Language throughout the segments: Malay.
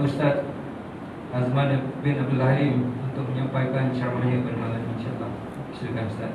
Ustaz Azman bin Abdul Halim untuk menyampaikan ceramahnya pada malam ini, insyaAllah. Silakan Ustaz.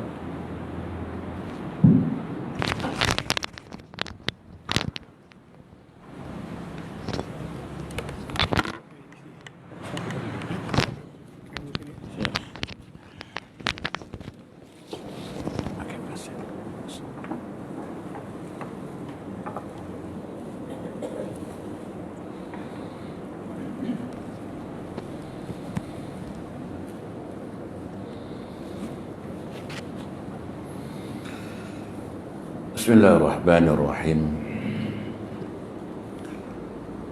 Bismillahirrahmanirrahim.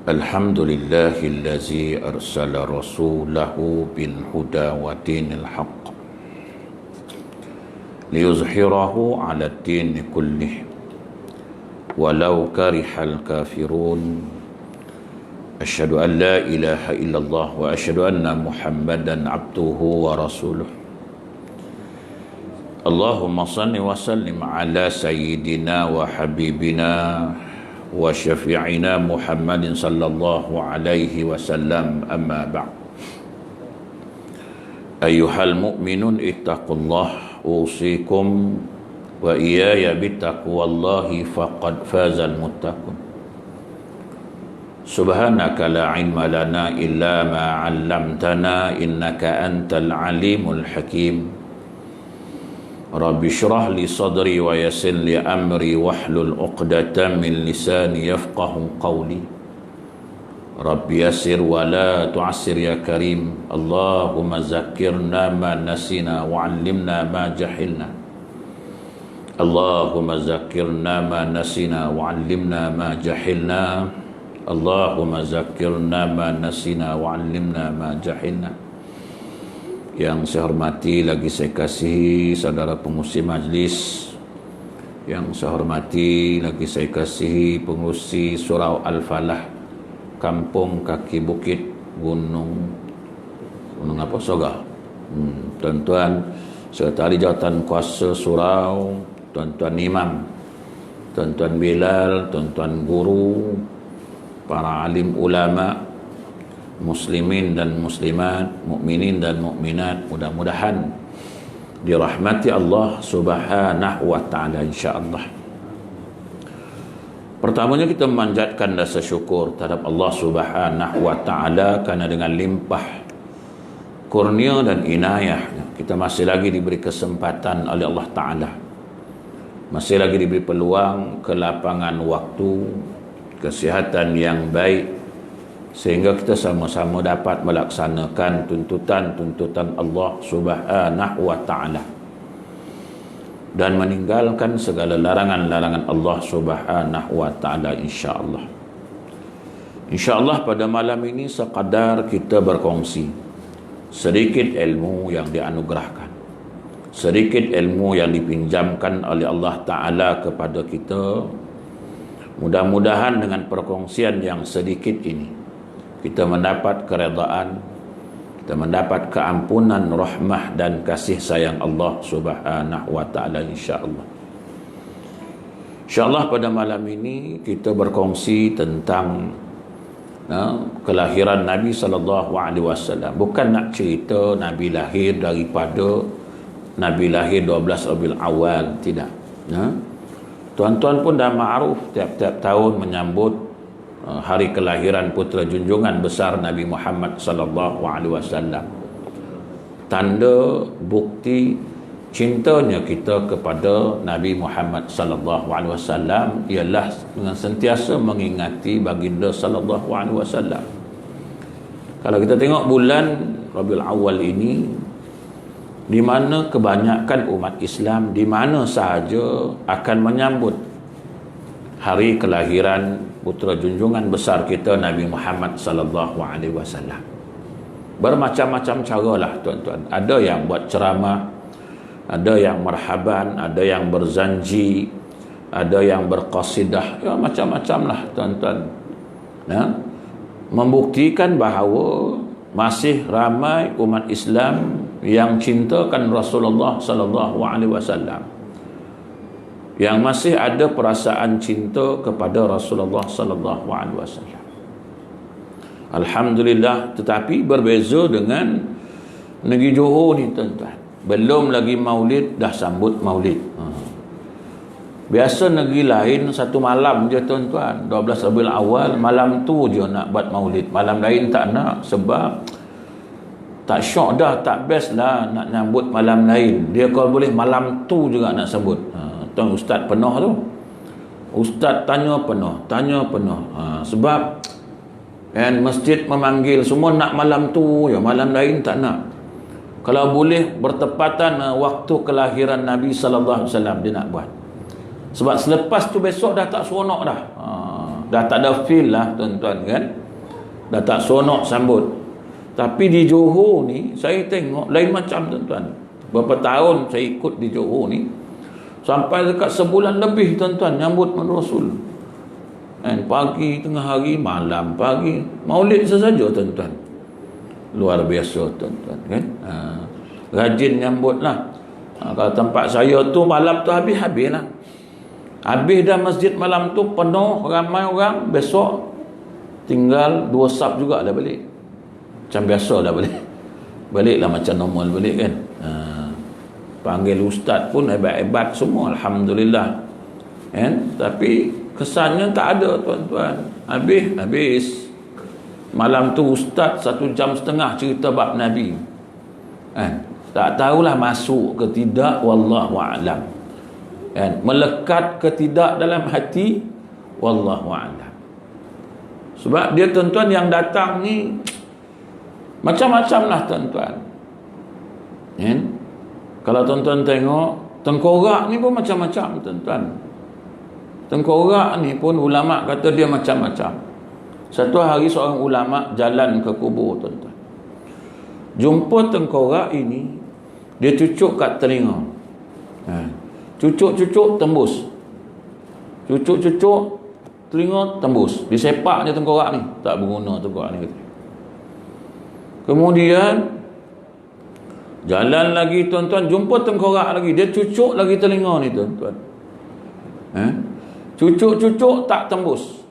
Alhamdulillahillazi arsala rasulahu bil huda wa dinil haqq liyuzhirahu 'ala ad-din kullih walau karihal kafirun. Asyhadu an la ilaha illallah wa asyhadu anna Muhammadan abduhu wa rasuluh. Allahumma salli wa sallim ala sayyidina wa habibina wa syafi'ina Muhammadin sallallahu alaihi wasallam, amma ba'd. Ayyuhal mu'minun ittaqullah, usikum wa iyaya bittaqwallahi faqad fazal muttaqun. Subhanaka la ilma lana illa ma 'allamtana innaka antal alimul hakim. Rabbi syrah li sadri wa yassir li amri wahlul 'uqdatam min lisani yafqahu qawli. Rabbi yassir wa la tu'assir ya karim. Allahumma zakkirna ma nasina wa 'allimna ma jahilna. Allahumma zakkirna ma nasina wa 'allimna ma jahilna. Allahumma zakkirna ma nasina wa 'allimna ma jahilna. Yang saya hormati lagi saya kasihi saudara pengurusi majlis, yang saya hormati lagi saya kasihi pengurusi Surau Al-Falah, Kampung Kaki Bukit, Gunung apa? Soga. Tuan-tuan Sekretari Jawatan Kuasa Surau, tuan-tuan imam, tuan-tuan Bilal, tuan-tuan guru, para alim ulama, muslimin dan muslimat, mukminin dan mukminat, mudah-mudahan dirahmati Allah Subhanahu wa taala insyaallah. Pertamanya kita memanjatkan rasa syukur terhadap Allah Subhanahu wa taala kerana dengan limpah kurnia dan inayahnya kita masih lagi diberi kesempatan oleh Allah taala, masih lagi diberi peluang, kelapangan waktu, kesihatan yang baik, sehingga kita sama-sama dapat melaksanakan tuntutan-tuntutan Allah Subhanahu wa taala dan meninggalkan segala larangan-larangan Allah Subhanahu wa taala insya-Allah. Insya-Allah pada malam ini sekadar kita berkongsi sedikit ilmu yang dianugerahkan, sedikit ilmu yang dipinjamkan oleh Allah taala kepada kita. Mudah-mudahan dengan perkongsian yang sedikit ini kita mendapat keredaan, kita mendapat keampunan, rahmah dan kasih sayang Allah Subhanahu wa taala insya-Allah. Insya-Allah pada malam ini kita berkongsi tentang kelahiran Nabi sallallahu alaihi wasallam. Bukan nak cerita Nabi lahir daripada Nabi lahir 12 Rabiul Awal, tidak. Tuan-tuan pun dah ma'ruf tiap-tiap tahun menyambut hari kelahiran putera junjungan besar Nabi Muhammad sallallahu alaihi wasallam. Tanda bukti cintanya kita kepada Nabi Muhammad sallallahu alaihi wasallam ialah dengan sentiasa mengingati baginda sallallahu alaihi wasallam. Kalau kita tengok bulan Rabiul Awal ini, di mana kebanyakan umat Islam di mana sahaja akan menyambut hari kelahiran putera junjungan besar kita Nabi Muhammad sallallahu alaihi wasallam. Bermacam-macam caralah tuan-tuan. Ada yang buat ceramah, ada yang marhaban, ada yang berzanji, ada yang berqasidah, ya macam-macamlah tuan-tuan. Membuktikan bahawa masih ramai umat Islam yang cintakan Rasulullah sallallahu alaihi wasallam, yang masih ada perasaan cinta kepada Rasulullah sallallahu alaihi wasallam. Alhamdulillah. Tetapi berbeza dengan negeri Johor ni tuan-tuan. Belum lagi maulid dah sambut maulid. Biasa negeri lain satu malam je tuan-tuan, 12 Rabiul Awal, malam tu je nak buat maulid. Malam lain tak nak, sebab tak syok dah, tak best lah nak nyambut malam lain. Dia kalau boleh malam tu juga nak sambut. Tuan ustaz penuh tu. Ustaz tanya penuh. Sebab kan masjid memanggil semua nak malam tu je, malam lain tak nak. Kalau boleh bertepatan waktu kelahiran Nabi sallallahu alaihi wasallam dia nak buat. Sebab selepas tu besok dah tak seronok dah. Dah tak ada feel lah tuan-tuan kan. Dah tak seronok sambut. Tapi di Johor ni saya tengok lain macam tuan-tuan. Berapa tahun saya ikut di Johor ni, sampai dekat sebulan lebih tuan-tuan nyambut Rasul. Pagi, tengah hari, malam, pagi, maulid sesaja tuan-tuan. Luar biasa tuan-tuan kan. Rajin nyambut lah. Kalau tempat saya tu malam tu habis lah. Habis dah masjid malam tu penuh, ramai orang. Besok tinggal 2 sap juga dah balik. Macam biasa dah balik. Baliklah macam normal balik kan. Panggil ustaz pun hebat-hebat semua, alhamdulillah kan. Tapi kesannya tak ada tuan-tuan. Habis malam tu ustaz 1.5 jam cerita bab Nabi kan. Tak tahulah masuk ke tidak, wallahu a'lam kan. Melekat ke tidak dalam hati, wallahu a'lam. Sebab dia tuan-tuan yang datang ni macam-macam lah tuan-tuan kan. Kalau tuan-tuan tengok tengkorak ni pun macam-macam tuan-tuan. Tengkorak ni pun ulama kata dia macam-macam. Satu hari seorang ulama jalan ke kubur tuan-tuan, jumpa tengkorak ini, dia cucuk kat telinga. Cucuk tembus. Cucuk telinga tembus. Disepak je tengkorak ni, tak berguna tengkorak ni. Kemudian jalan lagi tuan-tuan, jumpa tengkorak lagi, dia cucuk lagi telinga ni tuan-tuan. Cucuk tak tembus.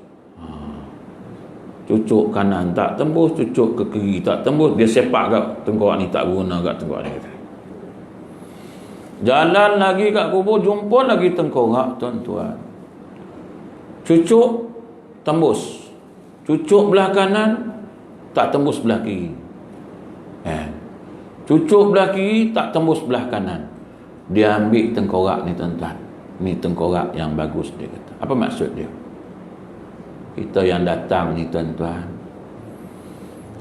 Cucuk kanan tak tembus, cucuk ke kiri tak tembus, dia sepak kat tengkorak ni, tak berguna kat tengkorak ni. Jalan lagi kat kubur, jumpa lagi tengkorak tuan-tuan. Cucuk tembus. Cucuk belah kanan tak tembus belah kiri. Cucuk belah kiri tak tembus belah kanan. Dia ambil tengkorak ni tuan-tuan. Ni tengkorak yang bagus, dia kata. Apa maksud dia? Kita yang datang ni tuan-tuan,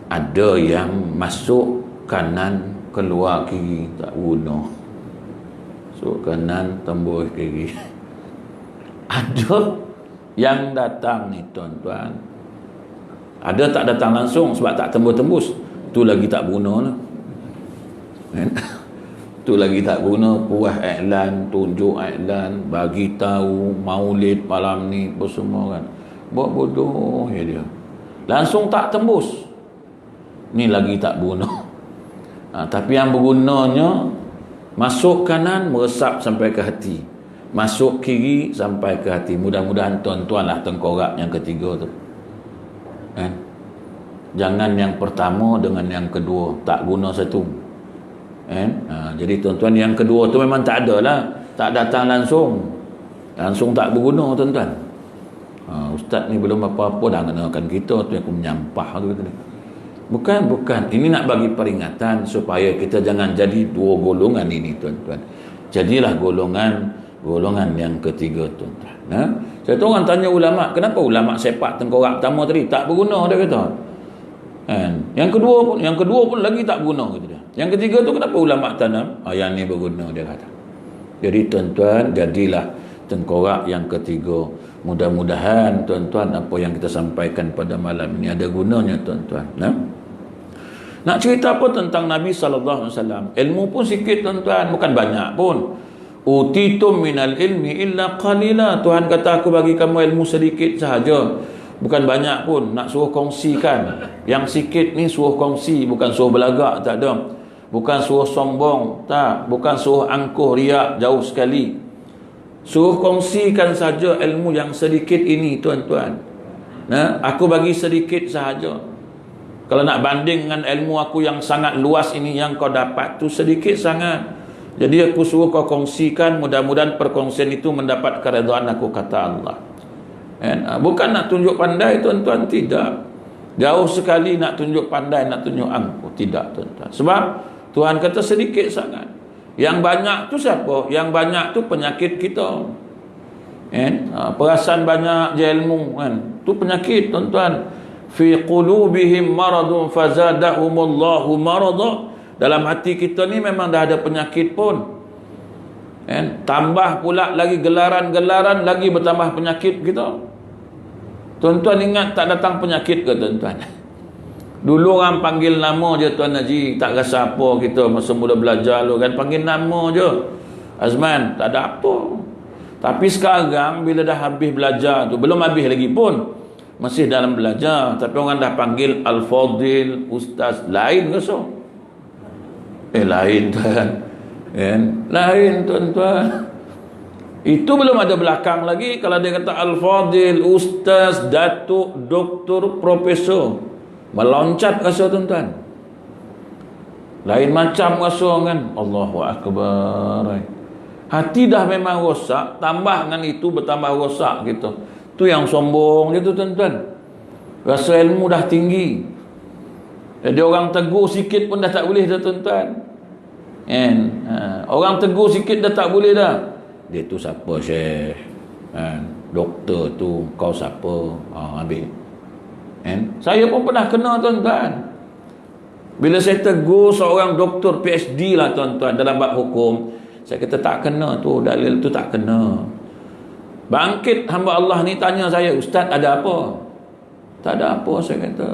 ada yang masuk kanan, keluar kiri, tak guna. Masuk kanan, tembus kiri. Ada yang datang ni tuan-tuan, ada tak datang langsung sebab tak tembus-tembus, tu lagi tak guna lah. Tu lagi tak guna. Puas iklan, tunjuk iklan, bagi tahu maulid malam ni apa semua kan. Buat bodoh ya dia. Langsung tak tembus, ni lagi tak berguna. Tapi yang bergunanya, masuk kanan meresap sampai ke hati, masuk kiri sampai ke hati. Mudah-mudahan tuan-tuan lah tengkorak yang ketiga tu kan. Jangan yang pertama dengan yang kedua, tak guna satu kan. Jadi tuan-tuan, yang kedua tu memang tak ada lah, tak datang langsung tak berguna tuan-tuan. Ustaz ni belum apa-apa dah kenakan kita tu, aku menyampah tu kata. Bukan. Ini nak bagi peringatan supaya kita jangan jadi dua golongan ini tuan-tuan. Jadilah golongan yang ketiga tuan-tuan. Saya tahu orang tanya ulama, kenapa ulama sepak tengkorak pertama tadi tak berguna, dia kata. Yang kedua pun lagi tak berguna, kata dia. Yang ketiga tu kenapa ulama tanam? Yang ni berguna, dia kata. Jadi tuan-tuan, jadilah tengkorak yang ketiga. Mudah-mudahan tuan-tuan apa yang kita sampaikan pada malam ini ada gunanya tuan-tuan. Nak cerita apa tentang Nabi sallallahu alaihi wasallam? Ilmu pun sikit tuan-tuan, bukan banyak pun. Utitum minal ilmi illa qalila. Tuhan kata aku bagi kamu ilmu sedikit sahaja. Bukan banyak pun, nak suruh kongsikan. Yang sikit ni suruh kongsi, bukan suruh belagak, tak ada. Bukan suruh sombong, tak. Bukan suruh angkuh riak, jauh sekali. Suruh kongsikan saja ilmu yang sedikit ini tuan-tuan. Aku bagi sedikit sahaja. Kalau nak banding dengan ilmu aku yang sangat luas ini, yang kau dapat tu sedikit sangat. Jadi aku suruh kau kongsikan, mudah-mudahan perkongsian itu mendapat keredaan aku, kata Allah. Bukan nak tunjuk pandai tuan-tuan, tidak. Jauh sekali nak tunjuk pandai, nak tunjuk angkuh, tidak tuan-tuan. Sebab Tuhan kata sedikit sangat. Yang banyak tu siapa? Yang banyak tu penyakit kita. Perasaan banyak je ilmu kan, tu penyakit tuan-tuan. Fi qulubihim maradun fazadahumullahu marada. Dalam hati kita ni memang dah ada penyakit pun. Tambah pula lagi gelaran-gelaran, lagi bertambah penyakit kita. Tuan-tuan ingat tak datang penyakit ke tuan-tuan? Dulu orang panggil nama je Tuan Haji, tak rasa apa kita masa mula belajar lu kan, panggil nama je. Azman, tak ada apa. Tapi sekarang bila dah habis belajar tu, belum habis lagi pun, masih dalam belajar, tapi orang dah panggil Al-Fadil, Ustaz, lain ke so? Lain tuan. Lain tuan-tuan. Itu belum ada belakang lagi. Kalau dia kata Al-Fadil, Ustaz, Datuk, Doktor, Profesor, meloncat rasa tuan-tuan. Lain macam rasa kan. Allahu Akbar. Hati dah memang rosak, tambah dengan itu bertambah rosak gitu. Tu yang sombong je tu tuan-tuan. Rasa ilmu dah tinggi. Jadi orang tegur sikit pun dah tak boleh dah tuan-tuan. Orang tegur sikit dah tak boleh dah. Dia tu siapa Syekh? Doktor tu, kau siapa? Habis. Saya pun pernah kena tuan-tuan. Bila saya tegur seorang doktor PhD lah tuan-tuan dalam bab hukum, saya kata tak kena tu, dalil tu tak kena. Bangkit hamba Allah ni tanya saya, Ustaz ada apa? Tak ada apa, saya kata.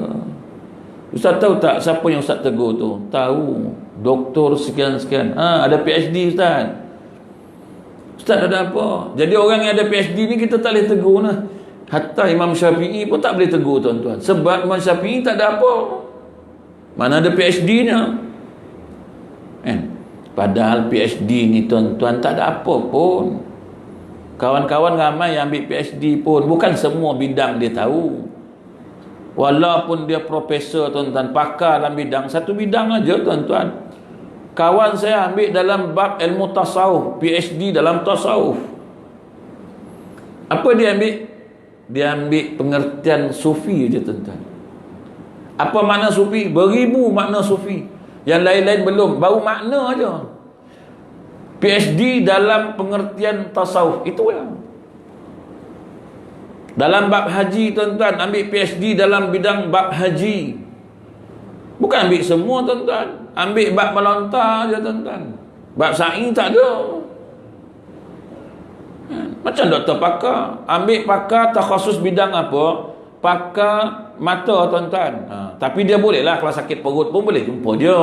Ustaz tahu tak siapa yang Ustaz tegur tu? Tahu, doktor sekian-sekian. Ada PhD Ustaz. Ustaz ada apa? Jadi orang yang ada PhD ni kita tak boleh tegur lah. Hatta Imam Syafi'i pun tak boleh tegur tuan-tuan. Sebab Imam Syafi'i tak ada apa. Mana ada PhD-nya. Padahal PhD ni tuan-tuan tak ada apa pun. Kawan-kawan ramai yang ambil PhD pun bukan semua bidang dia tahu. Walaupun dia profesor tuan-tuan, pakar dalam bidang, satu bidang aja tuan-tuan. Kawan saya ambil dalam bab ilmu tasawuf, PhD dalam tasawuf. Apa dia ambil? Dia ambil pengertian sufi je tuan-tuan. Apa makna sufi? Beribu makna sufi. Yang lain-lain belum, baru makna aja. PhD dalam pengertian tasawuf, itu yang. Dalam bab haji tuan-tuan, ambil PhD dalam bidang bab haji. Bukan ambil semua tuan-tuan. Ambil bab melontar je tuan-tuan. Bab sa'i tak ada. Macam doktor pakar. Ambil pakar takhasus bidang apa? Pakar mata tuan-tuan. Tapi dia boleh lah, kalau sakit perut pun boleh jumpa dia.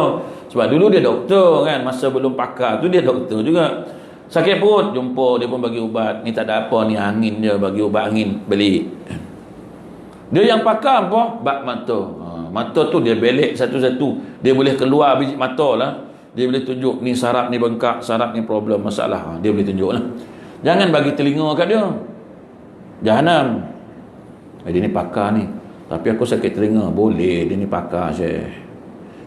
Sebab dulu dia doktor kan, masa belum pakar tu dia doktor juga. Sakit perut jumpa, dia pun bagi ubat. Ni tak ada apa, ni angin je, bagi ubat angin, beli. Dia yang pakar apa? Bab mata. Mata tu dia belek satu-satu. Dia boleh keluar biji mata lah. Dia boleh tunjuk ni saraf ni bengkak, saraf ni problem, masalah. Dia boleh tunjuk lah. Jangan bagi telinga kat dia. Jahanam. Dia ni pakar ni. Tapi aku sakit telinga. Boleh. Dia ni pakar Syekh.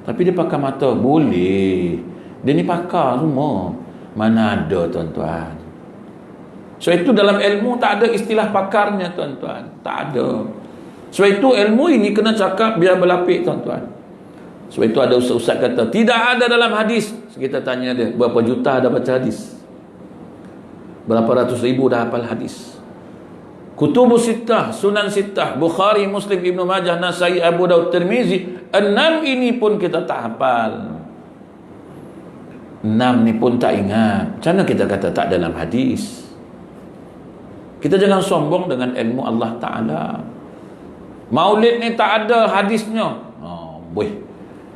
Tapi dia pakar mata. Boleh. Dia ni pakar semua. Mana ada tuan-tuan. So itu dalam ilmu tak ada istilah pakarnya tuan-tuan. Tak ada. So itu ilmu ini kena cakap biar berlapik tuan-tuan. So itu ada ustaz kata tidak ada dalam hadis. Kita tanya dia, berapa juta dah baca hadis? Berapa ratus ribu dah hafal hadis? Kutubus Sittah, Sunan Sittah, Bukhari, Muslim, Ibnu Majah, Nasai, Abu Daud, Tirmizi, 6 ini pun kita tak hafal. 6 ni pun tak ingat. Macam mana kita kata tak dalam hadis? Kita jangan sombong dengan ilmu Allah Ta'ala. Maulid ni tak ada hadisnya. Boleh.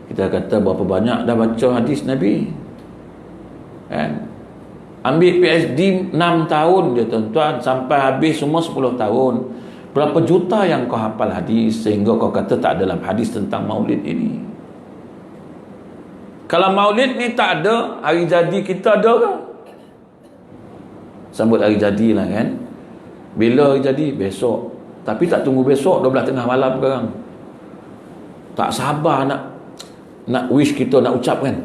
Kita kata berapa banyak dah baca hadis Nabi. Kan? Ambil PhD 6 tahun je tuan-tuan, sampai habis semua 10 tahun. Berapa juta yang kau hafal hadis sehingga kau kata tak ada dalam hadis tentang maulid ini? Kalau maulid ni tak ada, hari jadi kita ada ke? Sambut hari jadi lah kan. Bila hari jadi? Besok. Tapi tak tunggu besok, 12 tengah malam sekarang. Tak sabar nak wish kita nak ucapkan.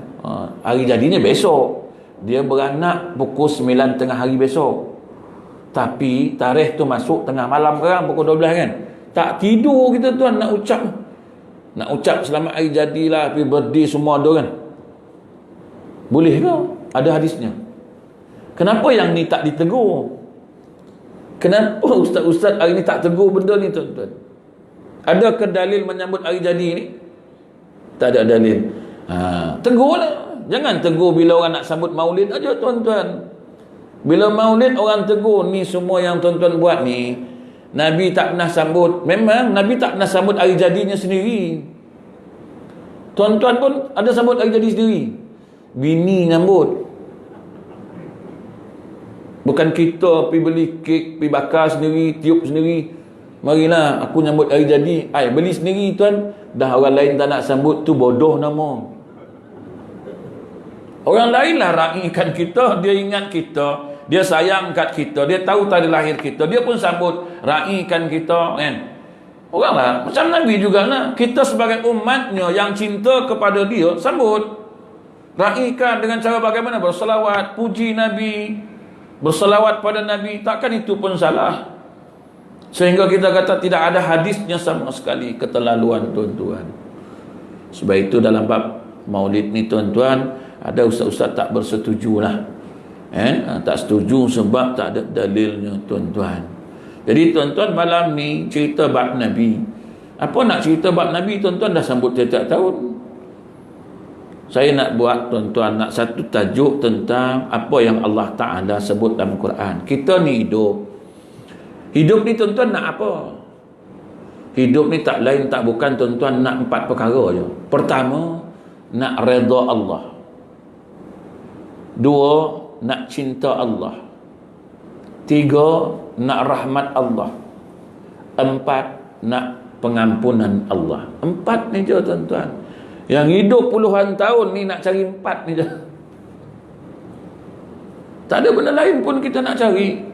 Hari jadinya besok. Dia beranak pukul 9 tengah hari besok. Tapi tarikh tu masuk tengah malam sekarang pukul 12 kan. Tak tidur kita tuan nak ucap. Nak ucap selamat hari jadilah, happy birthday semua ada kan. Boleh ke? Ada hadisnya. Kenapa yang ni tak ditegur? Kenapa ustaz-ustaz hari ni tak tegur benda ni tuan-tuan? Adakah dalil menyambut hari jadi ni? Tak ada dalil. Tegurlah. Jangan tegur bila orang nak sambut maulid aja tuan-tuan. Bila maulid orang tegur, ni semua yang tuan-tuan buat ni Nabi tak pernah sambut. Memang Nabi tak pernah sambut hari jadinya sendiri. Tuan-tuan pun ada sambut hari jadi sendiri. Bini nyambut. Bukan kita pergi beli kek, pergi bakar sendiri, tiup sendiri. Marilah aku nyambut hari jadi. Beli sendiri tuan. Dah orang lain tak nak sambut, tu bodoh nama. Orang lain lah raikan kita, dia ingat kita, dia sayang kat kita, dia tahu tarikh lahir kita, dia pun sambut, raikan kita kan. Orang lah macam Nabi juga lah. Kita sebagai umatnya yang cinta kepada dia, sambut, raikan dengan cara bagaimana? Berselawat, puji Nabi, berselawat pada Nabi. Takkan itu pun salah? Sehingga kita kata tidak ada hadisnya sama sekali keterlaluan tuan-tuan. Sebab itu dalam bab maulid ni tuan-tuan, ada ustaz-ustaz tak bersetuju lah. Tak setuju sebab tak ada dalilnya tuan-tuan. Jadi tuan-tuan malam ni cerita bab Nabi. Apa nak cerita bab Nabi tuan-tuan? Dah sambut tiap-tiap tahun. Saya nak buat tuan-tuan, nak satu tajuk tentang apa yang Allah Ta'ala sebut dalam Quran. Kita ni hidup. Hidup ni tuan-tuan nak apa? Hidup ni tak lain tak bukan tuan-tuan nak 4 perkara je. Pertama, nak redha Allah. 2, nak cinta Allah. 3, nak rahmat Allah. 4, nak pengampunan Allah. 4 ni je tuan-tuan. Yang hidup puluhan tahun ni nak cari 4 ni je. Tak ada benda lain pun kita nak cari.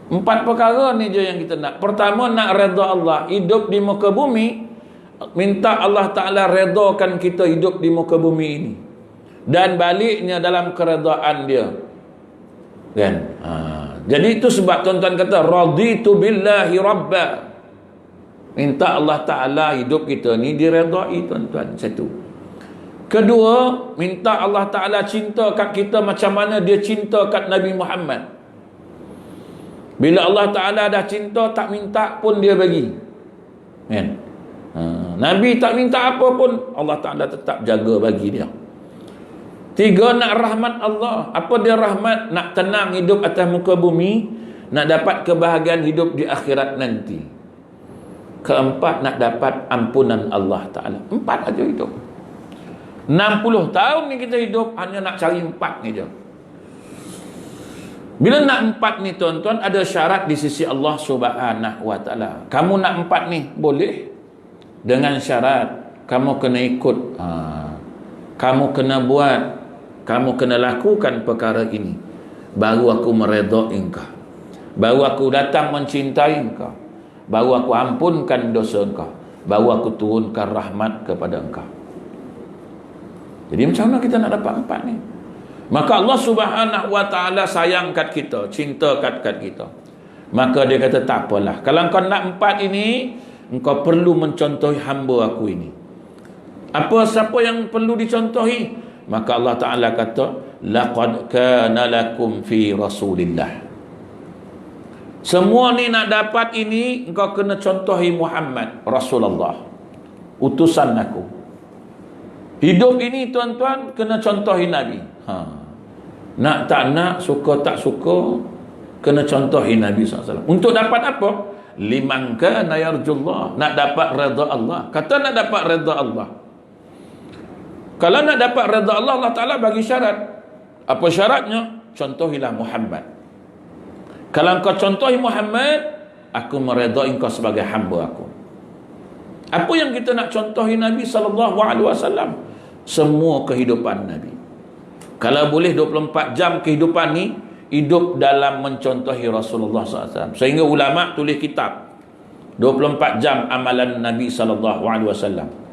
4 perkara ni je yang kita nak. Pertama, nak redha Allah. Hidup di muka bumi, minta Allah Ta'ala redakan kita hidup di muka bumi ini. Dan baliknya dalam keredaan dia. Kan? Jadi itu sebab tuan-tuan kata, raditu billahi rabba. Minta Allah Ta'ala hidup kita ni diredai tuan-tuan. Satu. Kedua, minta Allah Ta'ala cinta kat kita macam mana dia cinta kat Nabi Muhammad. Bila Allah Ta'ala dah cinta, tak minta pun dia bagi. Kan? Nabi tak minta apa pun, Allah Ta'ala tetap jaga bagi dia. 3, nak rahmat Allah. Apa dia rahmat? Nak tenang hidup atas muka bumi, nak dapat kebahagiaan hidup di akhirat nanti. 4, nak dapat ampunan Allah Ta'ala. 4 aja hidup. 60 tahun ni kita hidup, hanya nak cari 4 ni je. Bila nak 4 ni tuan-tuan, ada syarat di sisi Allah Subhanahu wa Ta'ala. Kamu nak 4 ni, boleh. Dengan syarat, kamu kena ikut. Kamu kena buat. Kamu kena lakukan perkara ini. Baru aku meredai engkau. Baru aku datang mencintai engkau. Baru aku ampunkan dosa engkau. Baru aku turunkan rahmat kepada engkau. Jadi macam mana kita nak dapat 4 ni? Maka Allah Subhanahu wa Ta'ala sayang kat kita, cinta kat kita. Maka dia kata tak apalah, kalau kau nak 4 ini, engkau perlu mencontohi hamba aku ini. Siapa yang perlu dicontohi? Maka Allah Ta'ala kata, laqad kana lakum fi Rasulillah. Semua ni nak dapat ini, engkau kena contohi Muhammad Rasulullah, utusan aku. Hidup ini tuan-tuan kena contohi Nabi. Nak tak nak, suka tak suka, kena contohi Nabi SAW. Untuk dapat apa? Liman kana yarjullah. Nak dapat redha Allah. Kata nak dapat redha Allah. Kalau nak dapat redha Allah, Allah Ta'ala bagi syarat. Apa syaratnya? Contohilah Muhammad. Kalau kau contohi Muhammad, aku meredai engkau sebagai hamba aku. Apa yang kita nak contohi Nabi SAW? Semua kehidupan Nabi. Kalau boleh 24 jam kehidupan ni hidup dalam mencontohi Rasulullah SAW. Sehingga ulama tulis kitab. 24 jam amalan Nabi SAW.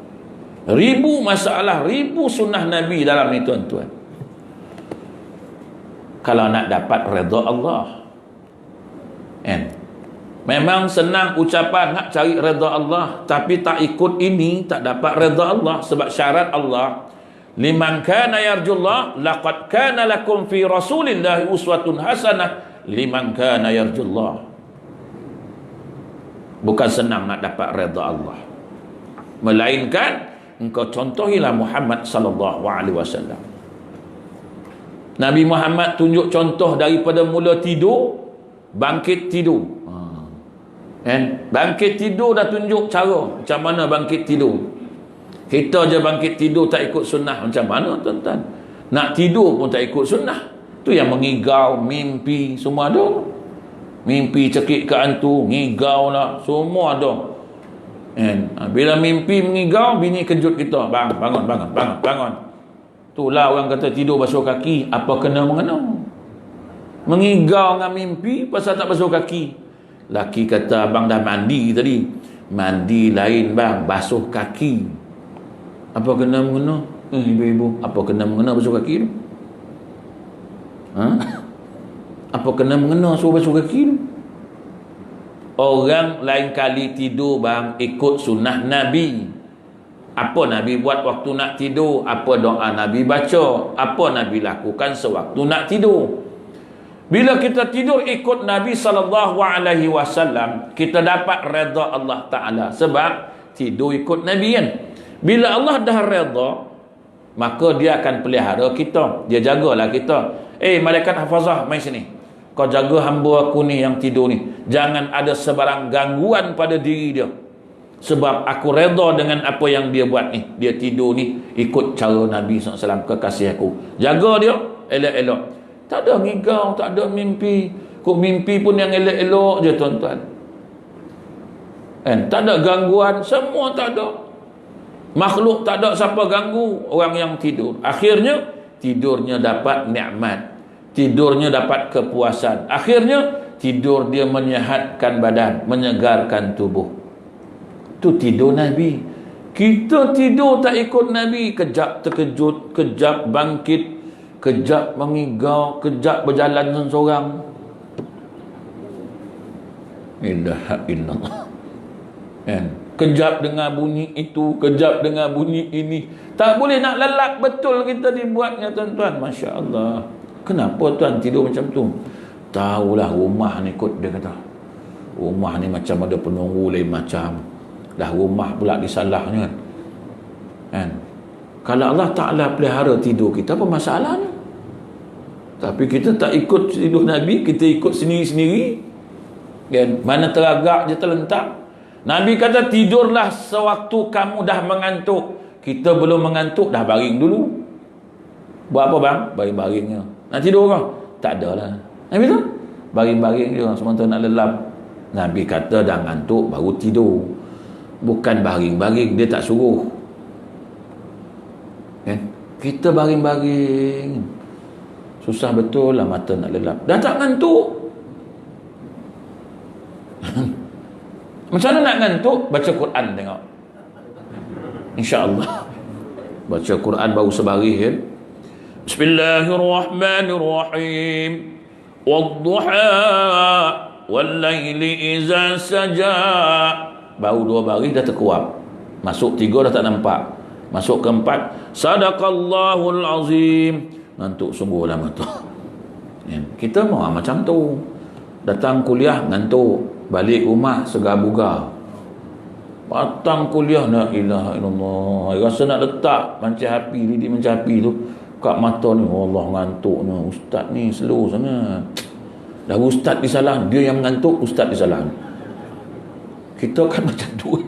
Ribu masalah, ribu sunnah Nabi dalam ni tuan-tuan. Kalau nak dapat redha Allah, kan? Memang senang ucapan nak cari redha Allah, tapi tak ikut ini tak dapat redha Allah. Sebab syarat Allah, liman kana yarjullah laqad kana lakum fi rasulillahi uswatun hasanah liman kana yarjullah. Bukan senang nak dapat redha Allah, melainkan engkau contohilah Muhammad sallallahu alaihi wasallam. Nabi Muhammad tunjuk contoh daripada mula tidur, bangkit tidur. Kan? Bangkit tidur dah tunjuk cara macam mana bangkit tidur. Kita je bangkit tidur tak ikut sunnah, macam mana tuan-tuan? Nak tidur pun tak ikut sunnah. Tu yang mengigau, mimpi, semua ada. Mimpi cekik ke hantu, ngigau lah, semua ada. Kan? Bila mimpi mengigau, bini kejut kita, bang, bangun, bangun, bangun, bangun. Itulah orang kata tidur basuh kaki, apa kena mengena. Mengigau dengan mimpi pasal tak basuh kaki. Laki kata, abang dah mandi tadi. Mandi lain bang, basuh kaki. Apa kena mengena? Ibu-ibu, apa kena mengena basuh kaki tu? Ha? Apa kena mengena suruh basuh kaki tu? Orang lain kali tidur bang, ikut sunnah Nabi. Apa Nabi buat waktu nak tidur? Apa doa Nabi baca? Apa Nabi lakukan sewaktu nak tidur? Bila kita tidur ikut Nabi SAW, kita dapat redha Allah Ta'ala. Sebab tidur ikut Nabi kan. Bila Allah dah redha, maka dia akan pelihara kita. Dia jagalah kita. Malaikat hafazah, mai sini. Kau jaga hamba aku ni yang tidur ni. Jangan ada sebarang gangguan pada diri dia. Sebab aku redha dengan apa yang dia buat ni. Dia tidur ni ikut cara Nabi SAW, kekasih aku. Jaga dia, elok-elok. Tak ada ngigau, tak ada mimpi. Kok mimpi pun yang elok-elok je tuan-tuan. Tak ada gangguan, semua tak ada. Makhluk tak ada siapa ganggu orang yang tidur. Akhirnya tidurnya dapat nikmat. Tidurnya dapat kepuasan. Akhirnya tidur dia menyehatkan badan, menyegarkan tubuh. Tu tidur Nabi. Kita tidur tak ikut Nabi, kejap terkejut, kejap bangkit, kejap mengigau, kejap berjalan seorang. Ilaha illallah. Kejap dengar bunyi itu, kejap dengar bunyi ini. Tak boleh nak lelap betul kita dibuatnya tuan-tuan. Masya Allah. Kenapa tuan tidur macam tu? Tahulah rumah ni kot, dia kata. Rumah ni macam ada penunggu lain macam. Dah rumah pula disalahnya kan. Kalau Allah Ta'ala pelihara tidur kita, apa masalahnya? Tapi kita tak ikut tidur Nabi, kita ikut sendiri-sendiri kan. Mana teragak je terlentak. Nabi kata tidurlah sewaktu kamu dah mengantuk. Kita belum mengantuk dah baring dulu. Buat apa bang? Baring-baringnya. Nak tidur kau? Tak ada lah. Nabi tu baring-baring je, sementara nak lelap. Nabi kata dah ngantuk baru tidur. Bukan baring-baring, dia tak suruh. Kita baring-baring, susah betul lah mata nak lelap. Dah tak ngantuk. Macam mana nak ngantuk? Baca Quran tengok. InsyaAllah. Baca Quran baru sebaris kan. Bismillahirrahmanirrahim. Wadduha wallaili iza saja. Baru 2 baris dah terkuap. Masuk 3 dah tak nampak. Masuk ke 4, sadaqallahul azim. Ngantuk sungguh lah mata. Kita mau macam tu. Datang kuliah ngantuk, balik rumah segar-bugar. Datang kuliah, la ilaha illallah, rasa nak letak mancing api, lidi mancing api tu kat mata ni. Allah, ngantuknya ustaz ni slow sangat. Dah ustaz disalah, dia yang mengantuk, ustaz disalah. Kita kan macam tu.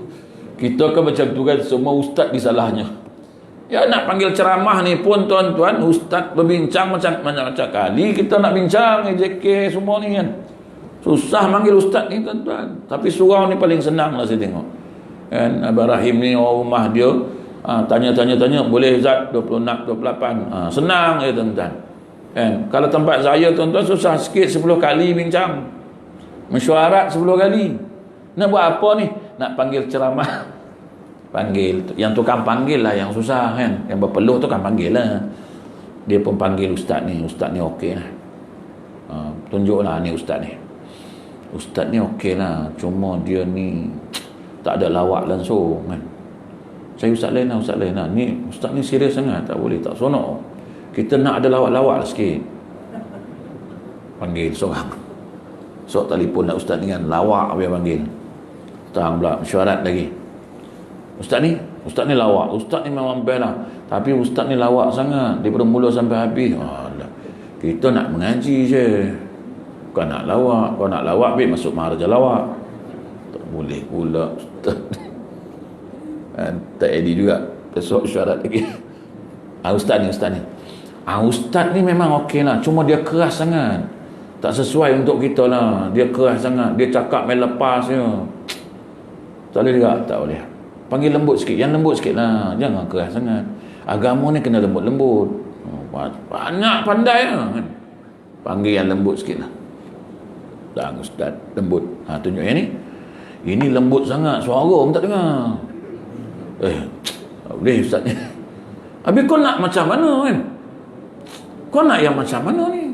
Kita kan macam tu kan, semua ustaz disalahnya. Ya nak panggil ceramah ni pun tuan-tuan, ustaz berbincang macam kali kita nak bincang JK semua ni kan. Susah manggil ustaz ni tuan-tuan. Tapi surau ni paling senang lah saya tengok. Kan Abang Rahim ni orang rumah dia, tanya boleh Zat 26 28. Senang ya tuan-tuan. Kan kalau tempat saya tuan-tuan susah sikit 10 kali bincang. Mesyuarat 10 kali. Nak buat apa ni? Nak panggil ceramah. Panggil. Yang tukang panggil lah yang susah kan. Yang berpeluh tu kan panggil lah. Dia pun panggil ustaz ni. Ustaz ni okey lah. Tunjuklah ni ustaz ni. Ustaz ni okey lah. Cuma dia ni tak ada lawak langsung kan. Saya ustaz lain lah. Ni ustaz ni serius sangat. Tak boleh, tak sonok. Kita nak ada lawak-lawak lah sikit. Panggil seorang. So telefon nak ustaz ni kan. Lawak dia panggil. Tang pula mesyuarat lagi. Ustaz ni lawak. Ustaz ni memang best lah. Tapi ustaz ni lawak sangat. Daripada mula sampai habis. Alah. Kita nak mengaji je. Bukan nak lawak. Kalau nak lawak, baik masuk maharaja lawak. Tak boleh pula ustaz. Tak edit juga. Besok syarat lagi. Ustaz ni. Ustaz ni memang okey lah. Cuma dia keras sangat. Tak sesuai untuk kita lah. Dia keras sangat. Dia cakap main lepas je. Tak boleh juga? Tak boleh. Panggil lembut sikit. Yang lembut sikit lah. Jangan keras sangat. Agama ni kena lembut-lembut. Banyak pandai lah kan. Panggil yang lembut sikit lah. Dan ustaz lembut. Tunjuk yang ni. Ini lembut sangat. Suara pun tak dengar. Tak boleh ustaz ni. Habis kau nak macam mana kan? Kau nak yang macam mana ni?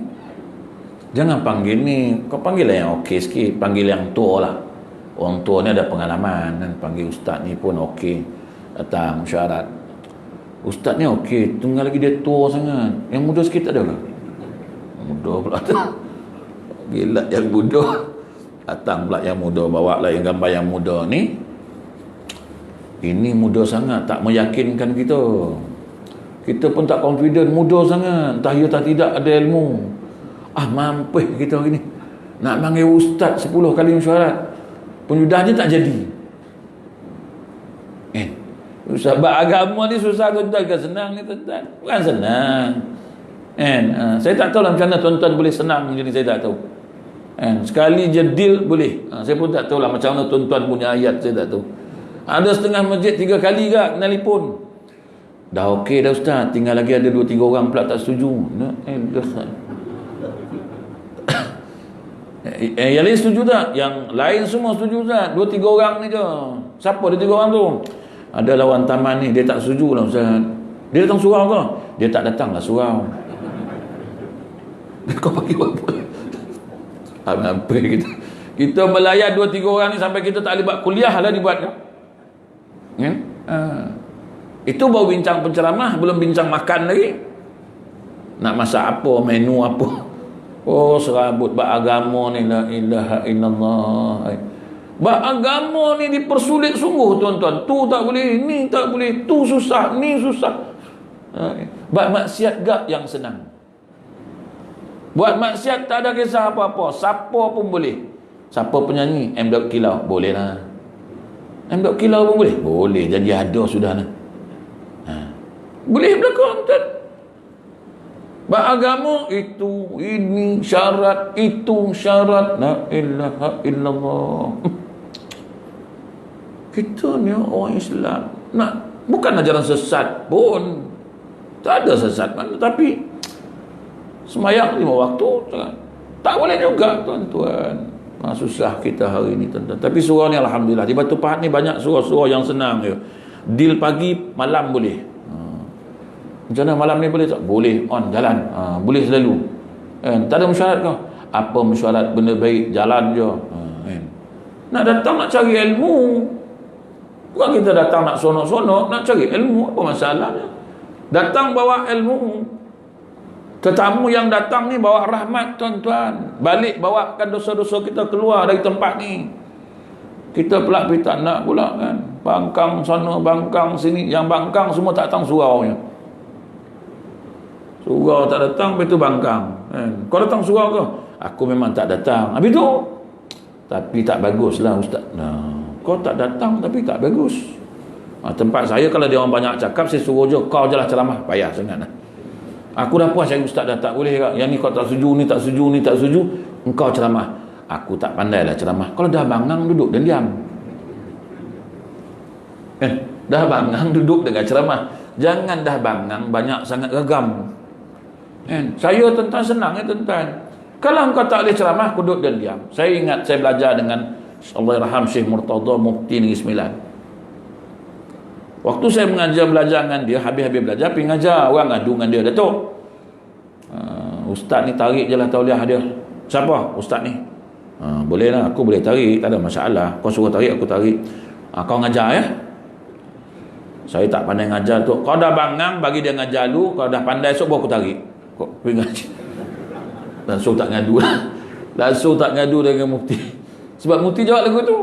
Jangan panggil ni. Kau panggil lah yang okey sikit. Panggil yang tua lah. Orang tua ni ada pengalaman kan. Panggil ustaz ni pun okey. Datang syarat. Ustaz ni okey. Tunggal lagi dia tua sangat. Yang muda sikit tak ada ke? Muda pula tu. Gila yang muda. Datang pula yang muda. Bawa lah yang gambar yang muda ni. Ini muda sangat. Tak meyakinkan kita. Kita pun tak confident. Muda sangat. Entah ya tak tidak ada ilmu. Mampus kita hari ni. Nak panggil ustaz 10 kali mesyuarat. Penyudahnya tak jadi. Sebab agama ni susah tuan-tuan ke senang ni tuan-tuan? Bukan senang. Saya tak tahu lah macam mana tuan-tuan boleh senang jadi saya tak tahu. Sekali je deal boleh. Saya pun tak tahu lah macam mana tuan-tuan punya ayat saya tak tahu. Ada setengah masjid 3 kali ke telefon. Dah okey dah ustaz, tinggal lagi ada 2-3 orang pula tak setuju. Yang lain setuju tak? Yang lain semua setuju tak? 2-3 orang ni je. Siapa dia 3 orang tu? Ada lawan taman ni, dia tak setuju lah ustaz. Dia datang surau ke? Dia tak datang lah surau. Kau bagi apa? Apa kita? Kita melayan 2-3 orang ni sampai kita tak boleh buat kuliah lah dibuat kan? Itu baru bincang penceramah, belum bincang makan lagi. Nak masak apa, menu apa. Serabut beragama ni, la ilaha illallah. Beragama ni dipersulit sungguh tuan-tuan. Tu tak boleh, ni tak boleh, tu susah, ni susah. Buat maksiat gak yang senang. Buat maksiat tak ada kisah apa-apa. Siapa pun boleh. Siapa penyanyi? M. Kilau. Boleh lah. M. Kilau pun boleh? Boleh. Jadi ada sudah lah. Boleh berlaku tuan. Beragama itu, ini syarat, itu syarat. La ilaha illallah. Kita ni orang Islam bukan ajaran sesat pun. Tak ada sesat mana. Tapi semayang 5 waktu tak boleh juga tuan-tuan. Susah kita hari ni tuan-tuan. Tapi surau ni alhamdulillah. Di Batu Pahat ni banyak surau-surau yang senang je. Deal pagi, malam boleh. Macam mana malam ni boleh tak? Boleh on jalan. Boleh selalu. Tak ada mesyuarat kau. Apa mesyuarat benda baik jalan je. Nak datang nak cari ilmu. Bukan kita datang nak sonok-sonok, nak cari ilmu. Apa masalahnya? Datang bawa ilmu. Tetamu yang datang ni bawa rahmat tuan-tuan. Balik bawakan dosa-dosa kita keluar dari tempat ni. Kita pula pergi tak nak pula kan. Bangkang sana, bangkang sini. Yang bangkang semua tak datang surau je. Surau tak datang, habis tu bangkang. Kau datang surau ke? Aku memang tak datang. Habis tu? Tapi tak bagus lah ustaz. Kau tak datang tapi tak bagus. Tempat saya kalau dia orang banyak cakap, saya suruh je, kau je lah ceramah. Payah sangat lah. Aku dah puas cari ustaz dah, tak boleh kak. Yang ni kau tak setuju, ni tak setuju, ni tak setuju. Engkau ceramah. Aku tak pandai lah ceramah. Kalau dah bangang duduk dan diam. Dah bangang duduk dengan ceramah. Jangan dah bangang banyak sangat gegam. Saya tentang senang tuan-tuan. Kalau engkau tak boleh ceramah, aku duduk dan diam. Saya ingat saya belajar dengan Allahyarham Syekh Murtada Mufti Negeri Sembilan. Waktu saya belajar dengan dia, habis-habis belajar pergi ngajar, orang ngadu dengan dia, Datuk, ustaz ni tarik je lah tauliah dia. Siapa ustaz ni? Boleh lah, aku boleh tarik, tak ada masalah. Kau suruh tarik, aku tarik. Kau ngajar ya? Saya tak pandai ngajar tu. Kau dah bangang, bagi dia ngajar dulu. Kau dah pandai, esok baru aku tarik. Kau pergi ngajar. Langsung tak ngadu lah. Langsung tak ngadu dengan mufti. Sebab mufti jawab lagu tu.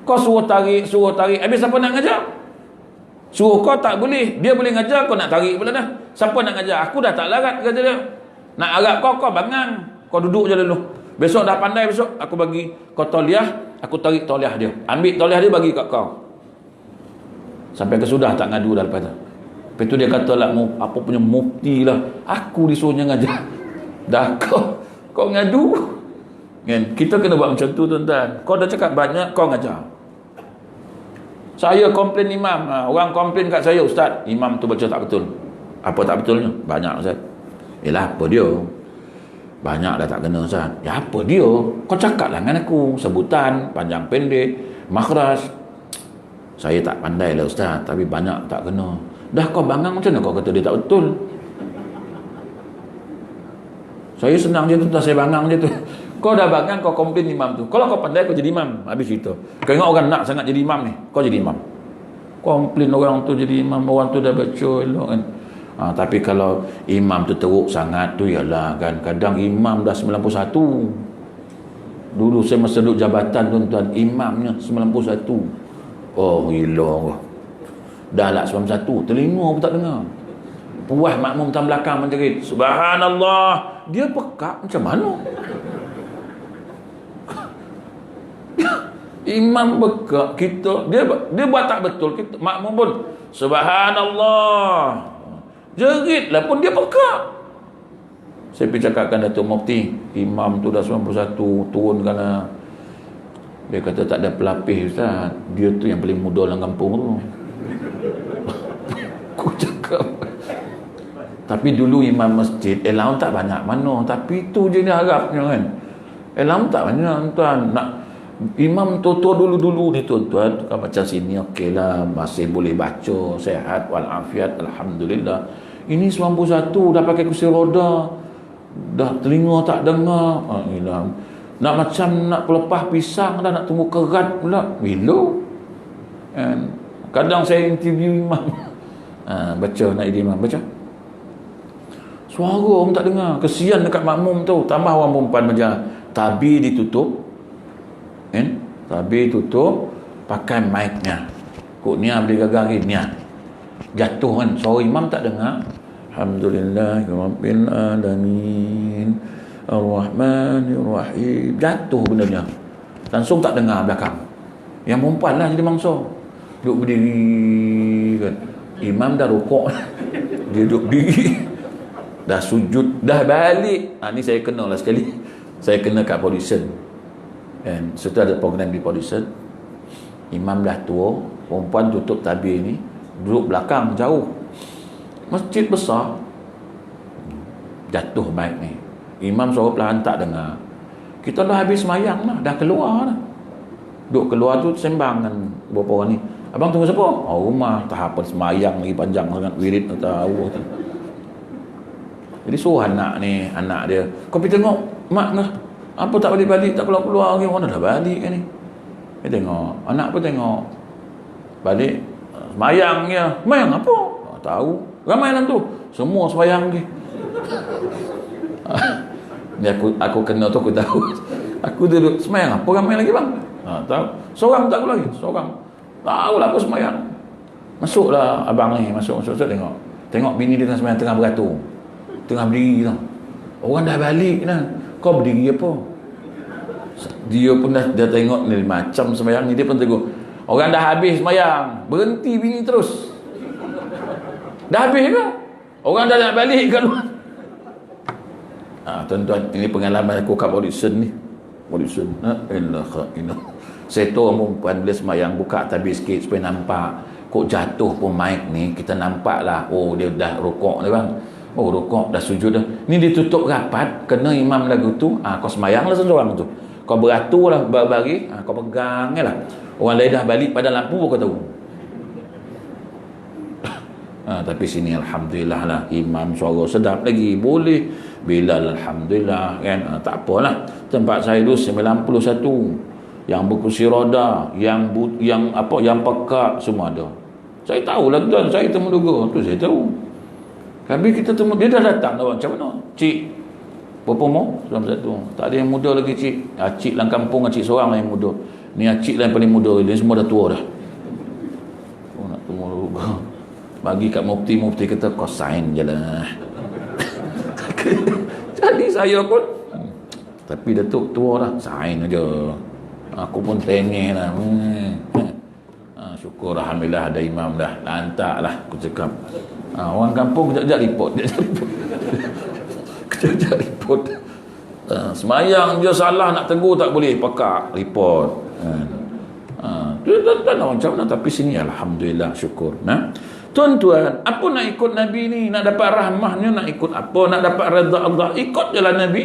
Kau suruh tarik. Habis siapa nak ngajar? Suruh kau tak boleh. Dia boleh ngajar, kau nak tarik pula dah. Siapa nak ngajar? Aku dah tak larat, kata dia. Nak harap kau bangang. Kau duduk je dulu. Besok dah pandai, besok aku bagi kau tauliah, aku tarik tauliah dia. Ambil tauliah dia, bagi kat kau. Sampai kesudah tak ngadu dah lepas tu. Lepas tu dia kata lah, apa punya mufti lah. Aku disuruhnya ngajar. Dah kau ngadu. Kan? Kita kena buat macam tu tuan-tuan. Kau dah cakap banyak, kau ngajar. Saya komplain imam. Orang komplain kat saya, ustaz, imam tu baca tak betul. Apa tak betulnya? Banyak, ustaz. Yelah, apa dia? Banyak dah tak kena, ustaz. Ya apa dia? Kau cakap lah dengan aku. Sebutan, panjang pendek, makhraj. Saya tak pandai lah, ustaz. Tapi banyak tak kena. Dah kau bangang, macam mana kau kata dia tak betul? Saya senang je tu, saya bangang je tu. Kau dah bangang, kau komplain imam tu. Kalau kau pandai, kau jadi imam. Habis cerita. Kau ingat orang nak sangat jadi imam ni, kau jadi imam. Komplain orang tu jadi imam, orang tu dah baca elok kan. Tapi kalau imam tu teruk sangat tu, ialah kan, kadang imam dah 91. Dulu saya masa duduk jabatan tuan-tuan, imamnya 91. Oh gila. Dah lah 91, telinga pun tak dengar. Puas makmum tam belakang menjerit, subhanallah. Dia pekak macam mana? Imam bekak, kita dia buat tak betul, kita makmum pun subhanallah, jerit lah pun dia pekak. Saya pergi cakapkan Datuk Mufti, imam tu dah 91, turunkan lah. Dia kata tak ada pelapis, ustaz, dia tu yang paling muda dalam kampung tu. Aku cakap, tapi dulu imam masjid allowance tak banyak mana, tapi tu je dia harapnya kan. Allowance tak banyak tuan. Nak imam tua-tua dulu-dulu ni tuan-tuan, kan macam sini okeylah, masih boleh baca, sehat walafiat, alhamdulillah. Ini 91 dah pakai kursi roda, dah telinga tak dengar. Nak macam nak pelepah pisang dah, nak tunggu kerat pula. Bila kadang saya interview imam, baca nak jadi imam, baca suara pun tak dengar. Kesian dekat makmum tu. Tambah orang perempuan macam tabi ditutup kan, tabi tutup, pakai mic-nya. Kok Nia boleh gagal ni, Nia jatuh kan, suara imam tak dengar. Alhamdulillahirabbil alamin arrahmanirrahim, jatuh benarnya, langsung tak dengar belakang. Yang perempuan lah jadi mangsa, duduk berdiri kan. Imam dah rukuk, dia duduk berdiri, dah sujud, dah balik. Ni saya kena lah sekali, saya kena kat Polisen. Dan setelah ada program di Polisen, imam dah tua, perempuan tutup tabir ni, duduk belakang jauh, masjid besar, jatuh mic ni. Imam suara perlahan tak dengar. Kita dah habis semayang lah, dah keluar lah. Duduk keluar tu sembang dengan beberapa orang ni. Abang tunggu siapa? Rumah, tak apa, semayang lagi panjang sangat, wirid tak tahu. Jadi suruh anak ni, anak dia, kau pergi tengok mak lah, apa tak balik-balik, tak keluar-keluar lagi, orang dah balik kan ni. Dia tengok, anak pun tengok balik, semayang dia. Semayang apa? Tak tahu. Ramai dalam tu, semua semayang dia. Ni aku kena tu, aku tahu. Aku duduk semayang apa, ramai lagi bang? Tahu. Seorang tak aku lagi, seorang. Tahu lah aku semayang. Masuklah abang ni, masuk tengok bini dia semayang tengah beratur, tengah berdiri tau. Orang dah balik dah, kau berdiri apa? Dia pun dah tengok ni macam semayang ni, dia pun tegur, orang dah habis semayang, berhenti bini terus. Dah habis ke? Orang dah nak balik kan? Tuan-tuan, ini pengalaman aku kat Polisen ni. Polisen, saya tahu orang perempuan bila semayang buka tabir sikit supaya nampak. Kok jatuh pun mic ni, kita nampak lah, oh dia dah rukuk ni bang, oh rukuk dah sujud dah. Ni ditutup rapat, kena imam lagu tu, kau semayang lah seorang tu. Kau beratur lah bagi, kau pegang lah. Orang lain dah balik pada lampu kau tahu. Tapi sini alhamdulillah lah, imam suara sedap lagi, boleh. Bilal alhamdulillah kan. Tak apalah. Tempat saya dulu 91 yang berkursi roda, yang pekat semua ada. Saya tahulah tuan, saya temu duga tu, saya tahu. Habis kita temu, dia dah datang dah, macam mana? Cik berapa umur? 91. Tak ada yang muda lagi cik. Cik dalam kampung, cik seorang lah yang muda. Ni cik lah yang paling muda, dia semua dah tua dah. Nak temu duga. Bagi kat mufti kata kau sign je lah. Jadi saya pun, tapi Datuk tua dah, sign aja. Aku pun tengeh lah. Syukur alhamdulillah ada imam dah. Lantak lah aku cakap. Orang kampung kejap-kejap report. Kejap-kejap report. Semayang je salah nak tegur tak boleh, pakak report. Tak nak macam mana, tapi sini alhamdulillah syukur. Tuan-tuan, apa nak ikut Nabi ni? Nak dapat rahmahnya, nak ikut apa? Nak dapat redha Allah, ikut jalan Nabi.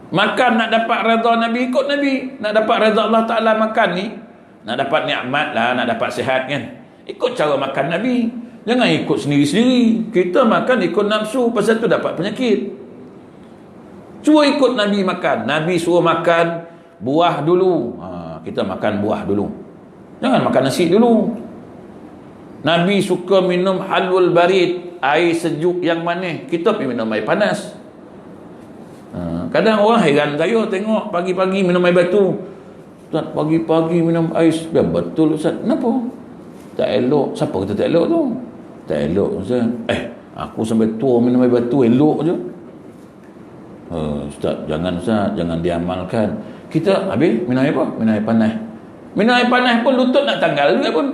Makan nak dapat redha Nabi, ikut Nabi. Nak dapat redha Allah Ta'ala makan ni, nak dapat nikmat lah, nak dapat sihat kan, ikut cara makan Nabi. Jangan ikut sendiri-sendiri. Kita makan ikut nafsu, pasal tu dapat penyakit. Cuba ikut Nabi makan. Nabi suruh makan buah dulu, kita makan buah dulu. Jangan makan nasi dulu. Nabi suka minum halwal barid, air sejuk yang manis. Kita pergi minum air panas. Kadang orang heran saya tengok pagi-pagi minum air batu. Ustaz, pagi-pagi minum air. Ya betul Ustaz. Kenapa? Tak elok. Siapa kata tak elok tu? Tak elok Ustaz. Aku sampai tua minum air batu elok je. Ustaz, jangan Ustaz, jangan diamalkan. Kita habis minum air apa? Minum air panas. Minum air panas pun lutut nak tanggal juga pun.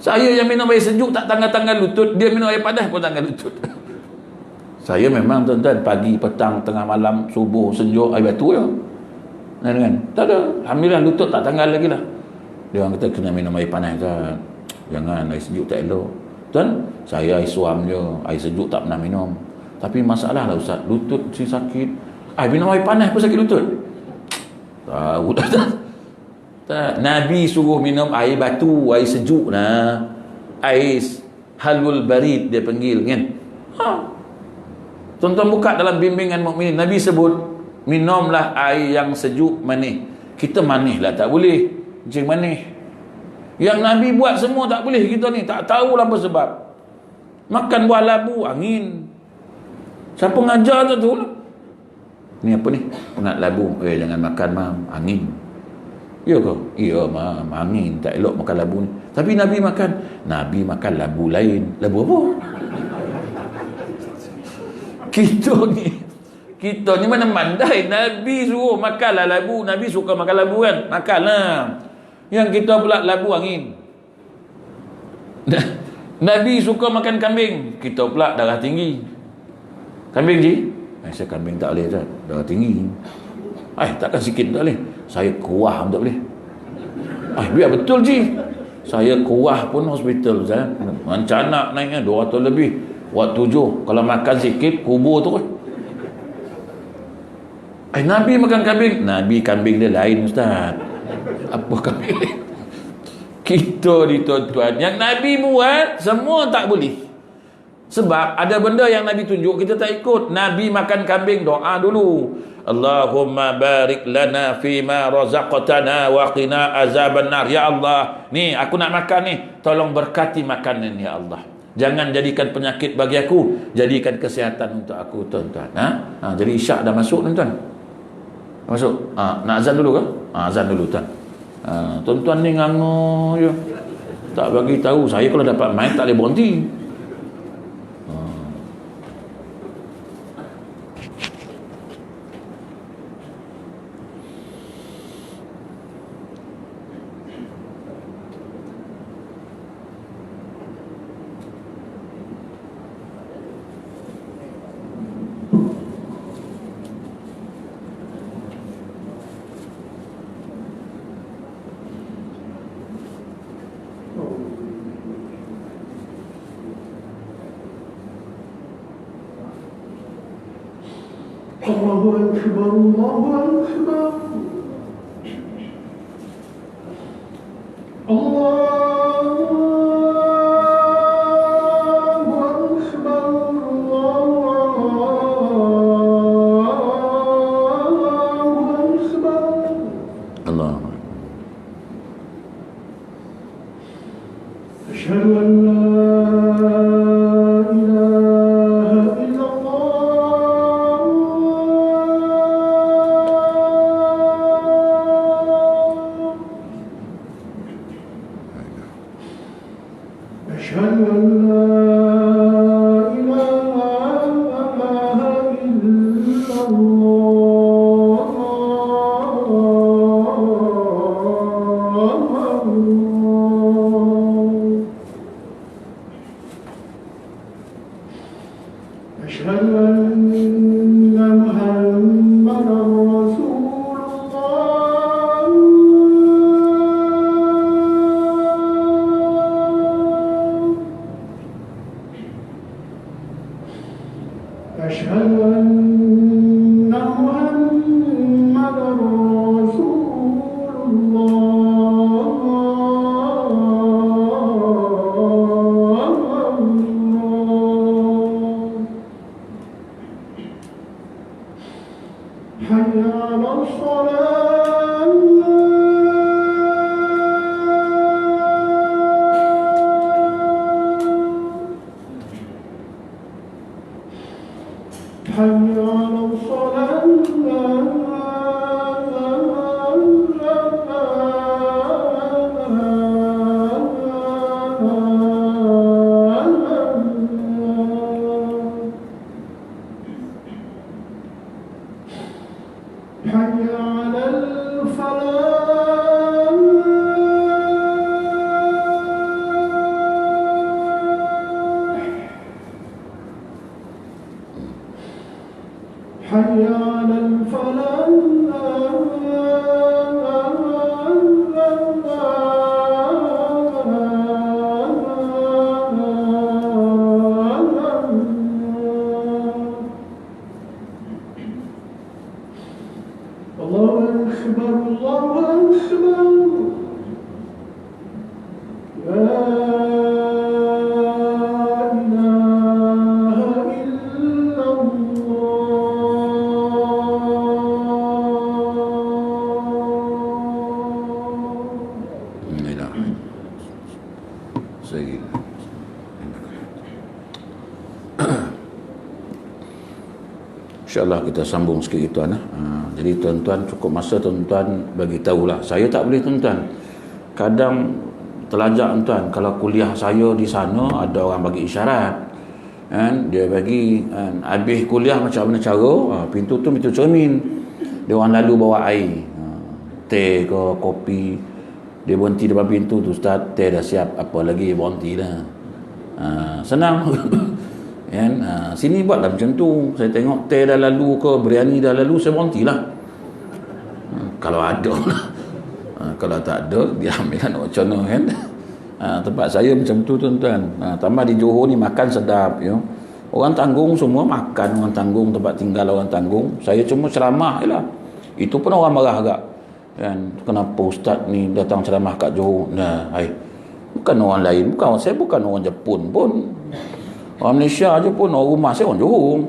Saya yang minum air sejuk tak tanggal-tanggal lutut, dia minum air panas pun tanggal lutut. Saya memang tuan-tuan, pagi, petang, tengah malam, subuh, sejuk, air batu je. Kan? Tak ada. Alhamdulillah lutut tak tanggal lagi lah. Dia orang kata kena minum air panas kan. Jangan, air sejuk tak elok. Tuan, saya air suam je, air sejuk tak pernah minum. Tapi masalah lah Ustaz, lutut si sakit. Minum air panas pun sakit lutut. Tahu tak? Nabi suruh minum air batu, air sejuk lah. Air halwul barid dia panggil kan. Tuan-tuan buka dalam bimbingan mukminin, Nabi sebut minumlah air yang sejuk manis. Kita manis lah tak boleh, macam manis. Yang Nabi buat semua tak boleh, kita ni tak tahu apa sebab. Makan buah labu, angin. Siapa ngajar tu lah. Ni apa ni? Pengat labu. Jangan makan mam, angin. Ya ke? Ya mam, angin. Tak elok makan labu ni. Tapi Nabi makan. Nabi makan labu lain. Labu apa? Kita ni mana mandai. Nabi suruh makanlah labu. Nabi suka makan labu kan? Makanlah. Yang kita pula labu angin. Nabi suka makan kambing. Kita pula darah tinggi. Kambing je? Saya kambing tak boleh tak? Darah tinggi. Takkan sikit tak boleh. Saya kuah pun tak boleh. Biar betul je. Saya kuah pun hospital saya. Macam anak naiknya 200 lebih. Waktu 7. Kalau makan sikit, kubur tu kan. Nabi makan kambing. Nabi kambing dia lain Ustaz. Apa kambing lain? Kita ni tuan-tuan, yang Nabi buat semua tak boleh. Sebab ada benda yang Nabi tunjuk kita tak ikut. Nabi makan kambing, doa dulu. Allahumma barik lana fima razaqtana wa qina azaban nar. Ya Allah, ni aku nak makan ni, tolong berkati makanan ya Allah. Jangan jadikan penyakit bagi aku, jadikan kesihatan untuk aku tuan-tuan. Jadi isyak dah masuk tuan-tuan. Masuk. Nak azan dulu ke? Azan dulu tuan. Tuan-tuan ni ngano je. Tak bagi tahu. Saya kalau dapat main tak boleh berhenti. Allahu Akbar, Allahu Akbar. Allah. أشهد أن لا إله إلا الله. أشهد أن لا إله إلا الله. أشهد أن محمدا رسول الله. أشهد أن محمدا رسول الله. حي على الصلاة. حي على الصلاة. حي على الفلاح. حي على الفلاح. الله أكبر، الله أكبر. لا إله إلا الله. Saya InsyaAllah kita sambung sikit tuan. Jadi tuan-tuan cukup masa tuan-tuan bagi tahulah. Saya tak boleh tuan-tuan. Kadang terlajak tuan, kalau kuliah saya di sana ada orang bagi isyarat. Kan dia bagi habis kuliah macam mana cara? Pintu tu pintu cermin. Dia orang lalu bawa air. Teh ke kopi. Dia berhenti depan pintu tu, ustaz, teh dah siap, apa lagi berhenti dah. Senang. Kan? Sini buatlah macam tu. Saya tengok teh dah lalu ke biryani dah lalu, saya berhentilah. Kalau ada lah. Kalau tak ada, dia ambilkan macam mana kan. Tempat saya macam tu tuan-tuan. Tambah di Johor ni makan sedap. You know. Orang tanggung semua makan, orang tanggung, tempat tinggal orang tanggung. Saya cuma ceramah je lah. Itu pun orang marah agak. Kan? Kenapa ustaz ni datang ceramah kat Johor? Nah, bukan orang lain, saya bukan orang Jepun pun. Orang Malaysia je pun, orang rumah saya orang Johor.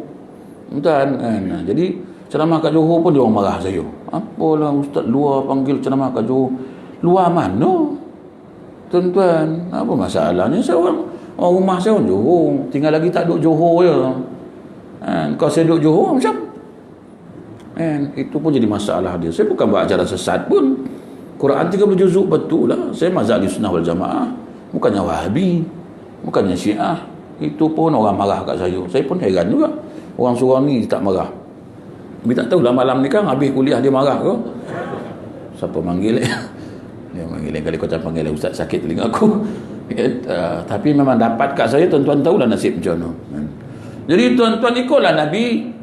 Tuan, kan? Jadi ceramah kat Johor pun dia orang marah saya. Apalah ustaz luar panggil ceramah kat Johor. Luar mana? Tuan-tuan, apa masalahnya? Saya orang rumah saya orang Johor. Tinggal lagi tak duduk Johor je. Kan? Kalau saya duduk Johor macam itu pun jadi masalah dia. Saya bukan buat ajaran sesat pun. Quran 30 juzuk betul lah. Saya mazhab Ahlussunnah wal Jamaah. Bukannya Wahabi, bukannya Syiah. Itu pun orang marah kat saya. Saya pun heran juga. Orang surau ni tak marah. Tapi tak tahulah malam ni kan habis kuliah dia marah ke? Siapa manggil dia manggil kali kau tak panggil ustaz, sakit telinga aku. Tapi memang dapat kat saya, tuan-tuan tahulah nasib macam mana. Jadi tuan-tuan ikutlah Nabi.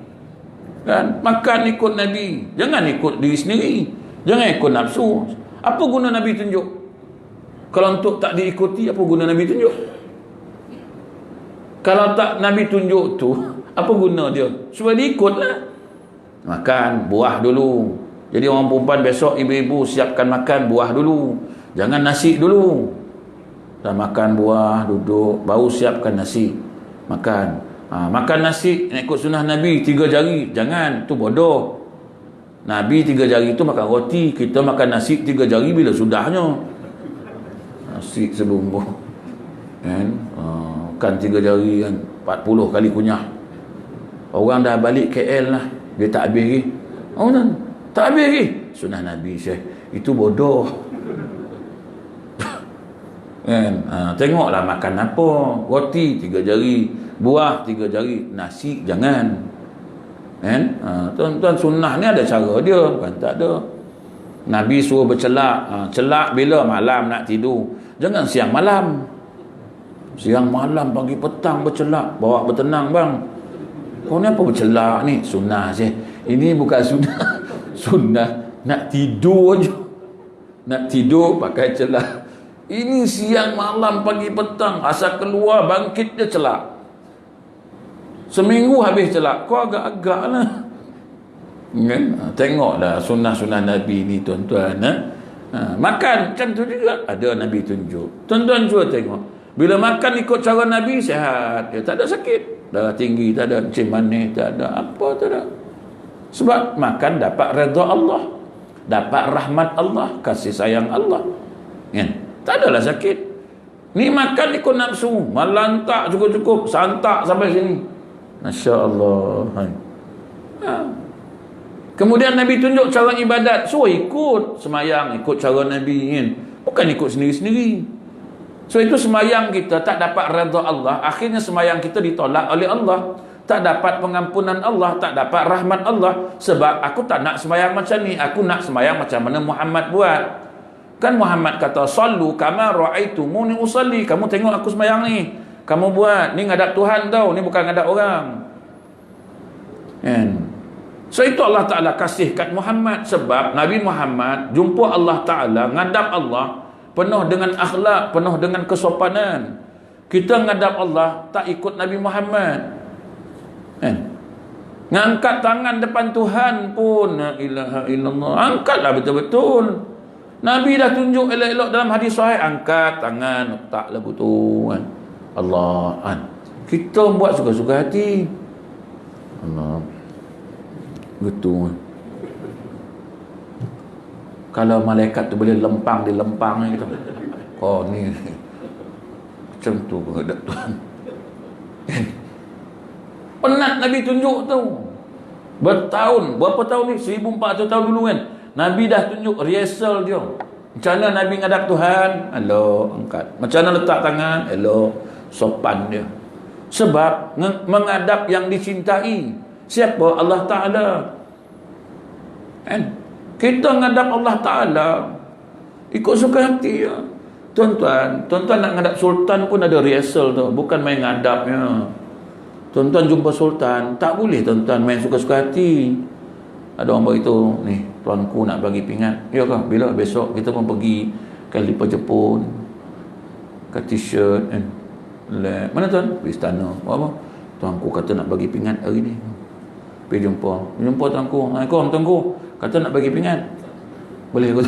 Kan? Makan ikut Nabi. Jangan ikut diri sendiri. Jangan ikut nafsu. Apa guna Nabi tunjuk? Kalau untuk tak diikuti, apa guna Nabi tunjuk? Kalau tak Nabi tunjuk tu, apa guna dia? Supaya diikutlah. Makan buah dulu. Jadi orang perempuan besok ibu-ibu siapkan makan buah dulu. Jangan nasi dulu. Dah makan buah, duduk, baru siapkan nasi. Makan. Makan nasi ikut sunnah Nabi 3 jari. Jangan, tu bodoh. Nabi 3 jari tu makan roti. Kita makan nasi 3 jari bila sudahnya. Nasi selumbur. Kan? Makan 3 jari kan. 40 kali kunyah. Orang dah balik KL lah. Dia tak habis lagi. Tak habis lagi. Sunnah Nabi Syekh. Itu bodoh. Kan? Tengoklah makan apa. Roti 3 jari. Buah 3 jari. Nasi jangan. Kan? Tuan-tuan, sunnah ni ada cara dia. Bukan tak ada. Nabi suruh bercelak. Celak bila malam nak tidur. Jangan siang malam. Siang malam, pagi petang bercelak. Bawa bertenang bang. Kau ni apa bercelak ni? Sunnah je. Ini bukan sunnah. Sunnah nak tidur je. Nak tidur pakai celak. Ini siang malam pagi petang. Asal keluar bangkit dia celak. Seminggu habis celak. Kau agak-agak lah. Kan? Tengoklah sunnah-sunnah Nabi ni tuan-tuan. Makan macam tu juga. Ada Nabi tunjuk. Tuan-tuan cuba tengok. Bila makan ikut cara Nabi, sihat. Dia tak ada sakit. Darah tinggi tak ada, encim manis tak ada, apa tak ada. Sebab makan dapat redha Allah, dapat rahmat Allah, kasih sayang Allah. Kan? Tak adalah sakit. Ni makan ikut nafsu, malam tak cukup-cukup, santak sampai sini. Masya-Allah. Kemudian Nabi tunjuk cara ibadat, suruh ikut semayang, ikut cara Nabi kan. Bukan ikut sendiri-sendiri. So itu semayang kita tak dapat redha Allah, akhirnya semayang kita ditolak oleh Allah. Tak dapat pengampunan Allah, tak dapat rahmat Allah. Sebab aku tak nak semayang macam ni, aku nak semayang macam mana Muhammad buat. Kan Muhammad kata, sallu kama ra'aitumuni usalli. Kamu tengok aku semayang ni, kamu buat. Ni ngadap Tuhan tau, ni bukan ngadap orang. Kan? So itu Allah Ta'ala kasih kat Muhammad. Sebab Nabi Muhammad jumpa Allah Ta'ala, ngadap Allah penuh dengan akhlak, penuh dengan kesopanan. Kita ngadap Allah tak ikut Nabi Muhammad. Ngangkat tangan depan Tuhan pun, la ilaha illallah, angkatlah betul-betul. Nabi dah tunjuk elok-elok dalam hadis sahih, angkat tangan, taklah betul kan. Allah kan. Kita buat suka-suka hati. Allah. Betul. Kalau malaikat tu boleh lempang, dia lempang gitu. Oh ni macam tu berhadap Tuhan. Penat Nabi tunjuk tu. Bertahun, berapa tahun ni? 1400 tahun dulu kan. Nabi dah tunjuk rehearsal dia. Macam mana Nabi ngadap Tuhan? Elok, angkat. Macam mana letak tangan? Elok, sopan dia. Sebab mengadap yang dicintai. Siapa? Allah Ta'ala. Kan? Kita ngadap Allah Ta'ala ikut suka hati ya. Tuan-tuan nak ngadap sultan pun ada rehearsal tu. Bukan main ngadapnya. Tuan-tuan jumpa sultan, tak boleh tuan-tuan main suka-suka hati. Ada orang beritahu, ni tuanku nak bagi pingat. Ya ke? Bila? Besok kita pun pergi ke lipa Jepun, ke t-shirt kan. Mana tuan? Pergi istana. Apa? Tuanku kata nak bagi pingat hari ni. Pergi jumpa tuanku. Assalamualaikum tuanku. Kata nak bagi pingat. Boleh ke?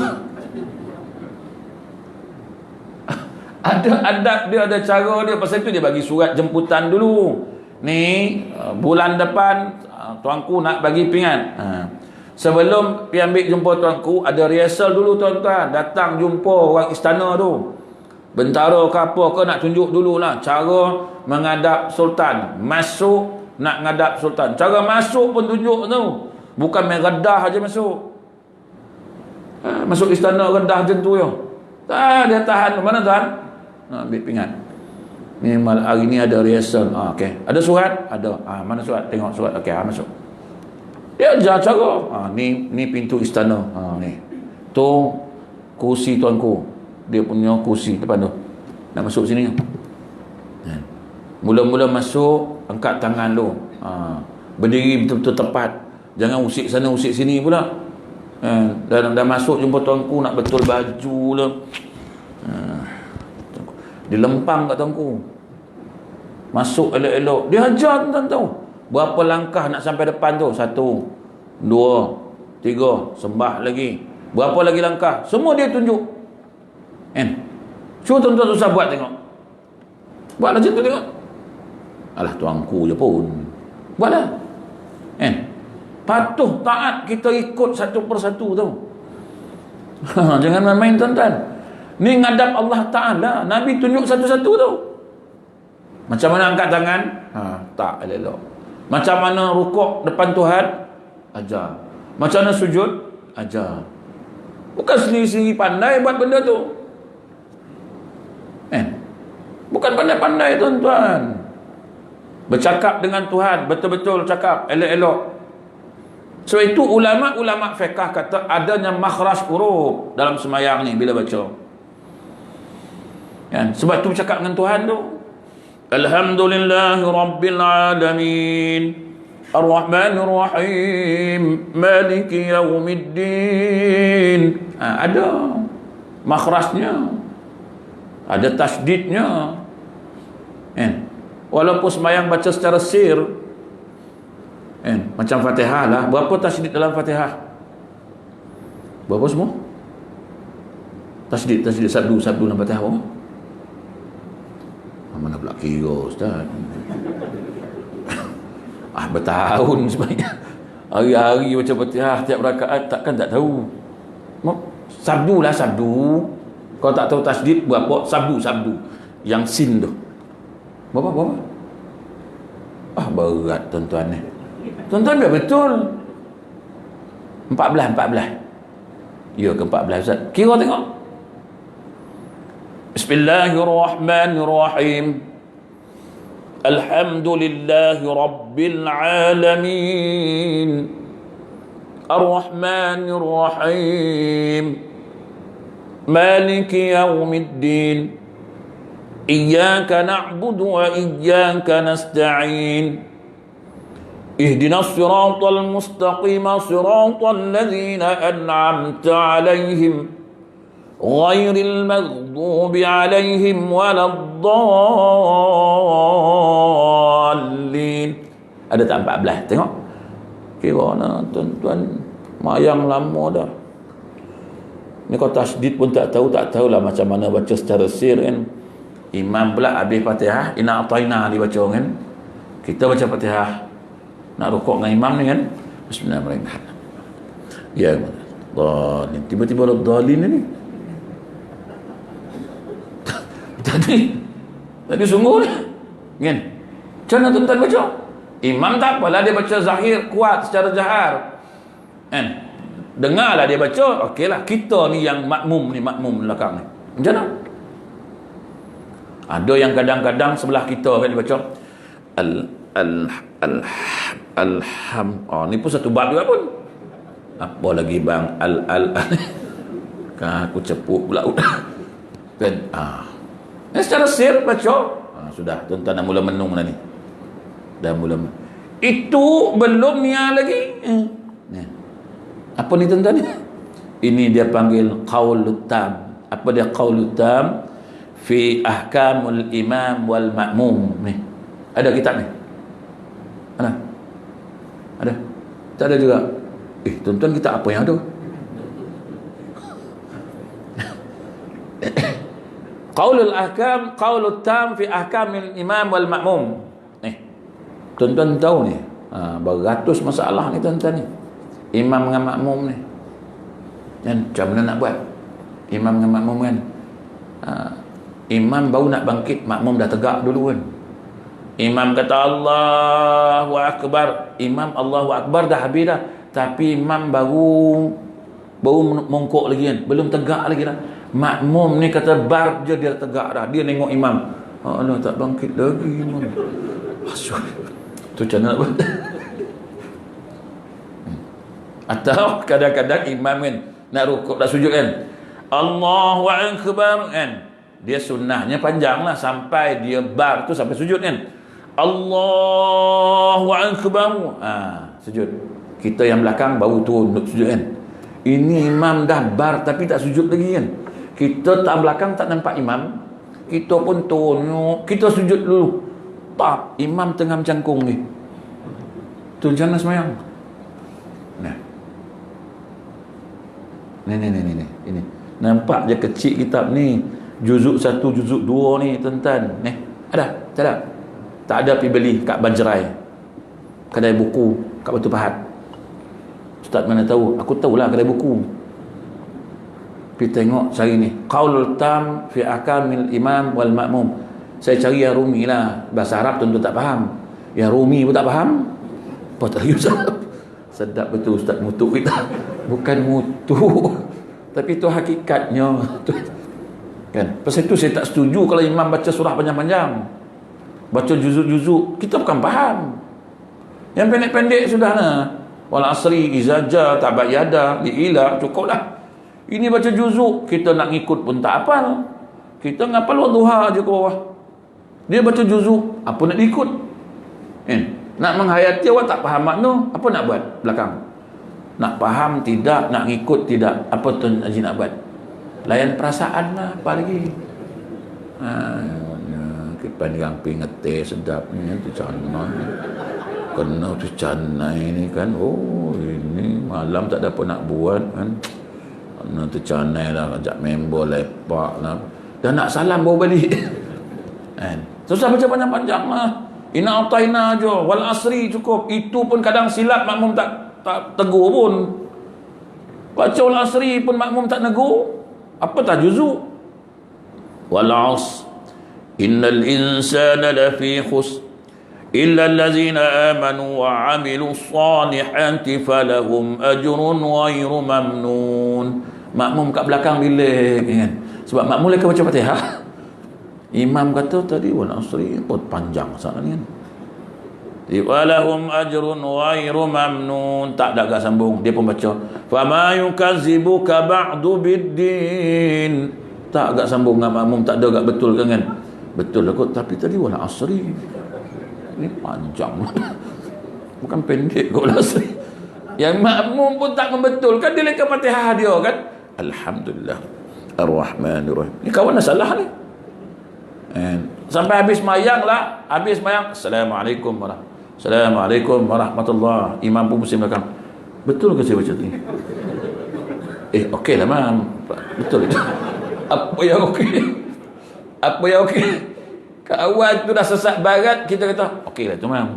Ada adab dia, ada cara dia. Pasal itu dia bagi surat jemputan dulu. Ni bulan depan tuanku nak bagi pingat. Sebelum pergi ambil jumpa tuanku, ada rehearsal dulu tuan-tuan. Datang jumpa orang istana tu. Bentara ke apa ke nak tunjuk dululah cara menghadap sultan. Masuk nak ngadap sultan. Cara masuk pun tunjuk tu. Bukan main redah aja masuk. Masuk istana redah je tu ya. Tak, dia tahan. Mana tuan? Ambil pingat. Minimal hari ni ada rehearsal. Okey. Ada surat? Ada. Mana surat? Tengok surat. Okey, masuk. Dia ajar cara. Ni pintu istana. Ni. Tu kursi tuanku. Dia punya kursi depan tu. Nak masuk sini. Mula-mula masuk, angkat tangan tu. Berdiri betul-betul tepat. Jangan usik sana usik sini pula. Dah masuk jumpa tuanku, nak betul baju lah. Dia lempang kat tuanku. Masuk elok-elok. Dia ajar tuan tahu. Berapa langkah nak sampai depan tu? 1, 2, 3, sembah lagi. Berapa lagi langkah? Semua dia tunjuk. Kan? Cuba tuan-tuan usah buat tengok. Buatlah macam tu tengok. Alah tuanku je pun. Buatlah. Kan? Patuh, taat, kita ikut satu persatu tau. Jangan main-main tuan-tuan. Ni ngadap Allah Ta'ala. Nabi tunjuk satu-satu tau. Macam mana angkat tangan? Tak elok. Macam mana rukuk depan Tuhan? Ajar. Macam mana sujud? Ajar. Bukan sendiri-sendiri pandai buat benda tu. Bukan pandai-pandai tuan-tuan. Bercakap dengan Tuhan, betul-betul cakap, elok-elok. So itu ulama' fiqh kata adanya makhraj huruf dalam semayang ni bila baca. Kan? Sebab tu bercakap dengan Tuhan tu. Alhamdulillahi Rabbil Alamin, Ar-Rahmanir Rahim, Maliki Yawmiddin. Ada makhrajnya, ada tasdidnya. Kan? Walaupun semayang baca secara sir, macam Fatihah lah. Berapa tasdid dalam Fatihah? Berapa semua? Tasdid sabdu dalam Fatihah berapa? Mana pula kira Ustaz? Bertahun sebenarnya. Hari-hari baca Fatihah tiap rakaat, takkan tak tahu. Sabdu lah, sabdu. Kalau tak tahu tasdid berapa? Sabdu. Yang sin tu. Berapa? Berat tuan-tuan ni. Tuan-tuan dah betul. 14. Ya ke 14 Ustaz? Kira tengok. Bismillahirrahmanirrahim. Alhamdulillahi Rabbil Alamin, Ar-Rahmanir Rahim, Maliki Yawmiddin, Iyyaka na'budu wa iyyaka nasta'in, Ihdinas siratal mustaqim, siratal ladzina an'amta 'alaihim, ghairil maghdubi 'alaihim waladdallin. Ada tak 14? Tengok. Kira mana tuan-tuan, mayang lama dah. Ni kau tasdid pun tak tahulah macam mana baca secara sir kan. Imam pula habis Fatihah, inna ataina dibaca kan. Kita baca Fatihah, nak rukuk dengan imam ni kan. Bismillahirrahmanirrahim. Ya Allah, tiba-tiba dalin ni. Tadi sungguh ni. Kan? Macam mana tuan-tuan baca? Imam tak apalah, dia baca zahir kuat secara jahar. Kan? Dengarlah dia baca, okeylah. Kita ni yang makmum belakang ni. Macam mana? Ada yang kadang-kadang sebelah kita kan dia baca ni pun satu bab juga pun. Apa lagi bang? Kan aku cepuk pula. Kan? Secara sir baca. Sudah, tuan-tuan dah mula menung dah ni. Itu belum niat lagi. Apa ni tuan-tuan? Ini dia panggil qaul tam. Apa dia qaul tam? Fi ahkamul imam wal ma'mum ni. Ada kitab ni? Ada? Tak ada juga. Tuan-tuan, kitab apa yang ada? Qaulul ahkam, qaulul tam fi ahkamil imam wal ma'mum. Tuan-tuan tahu ni, beratus masalah ni tuan-tuan ni. Imam dengan makmum ni. Dan macam mana nak buat? Imam dengan makmum kan. Imam baru nak bangkit, makmum dah tegak dulu kan. Imam kata Allahu Akbar. Imam Allahu Akbar dah habis dah. Tapi imam baru mongkok lagi kan. Belum tegak lagi dah. Makmum ni kata bar je dia tegak dah. Dia tengok imam. Allah tak bangkit lagi imam. Asyik. Tu macam mana nak buat? Atau kadang-kadang imam kan nak rukuk, nak sujud kan. Allahu Akbar kan. Dia sunnahnya panjang lah sampai dia bar tu sampai sujud kan. Allahu Akbar. Sujud. Kita yang belakang baru turun untuk sujud kan. Ini imam dah bar tapi tak sujud lagi kan. Kita tak belakang tak nampak imam. Kita pun turun. Kita sujud dulu. Tak. Imam tengah mencangkung ni. Tu macam mana semayang? Nah. Ini. Nampak je kecil kitab ni. Juzuk 1, juzuk 2 ni tuan-tuan. Ni, ada? Tak ada? Tak ada pergi beli kat Banjerai. Kedai buku kat Batu Pahat. Ustaz mana tahu? Aku tahulah kedai buku. Pergi tengok cari ni. Qaulul tam fi akamil imam wal ma'mum. Saya cari yang Rumi lah. Bahasa Arab tentu tak faham. Yang Rumi pun tak faham. Apa tak lagi Ustaz? Sedap betul Ustaz mutu kita. Bukan mutu. Tapi itu hakikatnya. Kan? Pasal itu saya tak setuju kalau imam baca surah panjang-panjang. Baca juzuk-juzuk. Kita bukan faham. Yang pendek-pendek sudah nah. Wal asri, izaja, tabat yada, li'ila, cukuplah. Ini baca juzuk. Kita nak ngikut pun tak hafal. Kita ngapal duha je ke bawah. Dia baca juzuk. Apa nak diikut? Nak menghayati awak tak faham makna. Apa nak buat belakang? Nak faham tidak, nak ngikut tidak. Apa tu Haji nak buat? Layan perasaan lah, apa lagi? Kipan yang pingetih sedap ni, tu canai. Kena tu canai ni kan. Oh, ini malam tak ada apa nak buat kan. Kena tu canai lah, ajak member lepak lah. Dan nak salam bawa balik. Kan? Susah baca panjang-panjang lah. Inna ataina je, wal asri cukup. Itu pun kadang silap makmum tak tegur pun. Baca wal asri pun makmum tak negur. Apa tak juzuk? Wal as innal insana lafi khus illa allazina amanu wa amilus salihati falahum ajrun ghairu mamnun. Makmum kat belakang bilik kan. Sebab makmum leka baca Fatihah. Imam kata tadi wal asri pun panjang sangat ni kan. Walahum ajrun ghairu mamnun. Tak ada agak sambung. Dia pun baca fama yukazibuka ba'du biddin. Tak agak sambung dengan makmum. Tak ada agak betul kan. Betul lah kot. Tapi tadi wal asri ini panjang. Bukan pendek kot wal asri. Yang makmum pun tak membetulkan. Dia leka Fatihah dia kan. Alhamdulillah Ar-Rahmanir-Rahim. Ni kawan dah salah ni. Sampai habis mayang lah. Habis mayang, Assalamualaikum warahmatullahi. Assalamualaikum warahmatullahi. Imam pun pusing belakang. Betul ke saya baca ni? Okey lah mam. Betul itu. Apa yang okey? Apa yang okey? Kawan tu dah sesat barat, kita kata okey lah tu mam.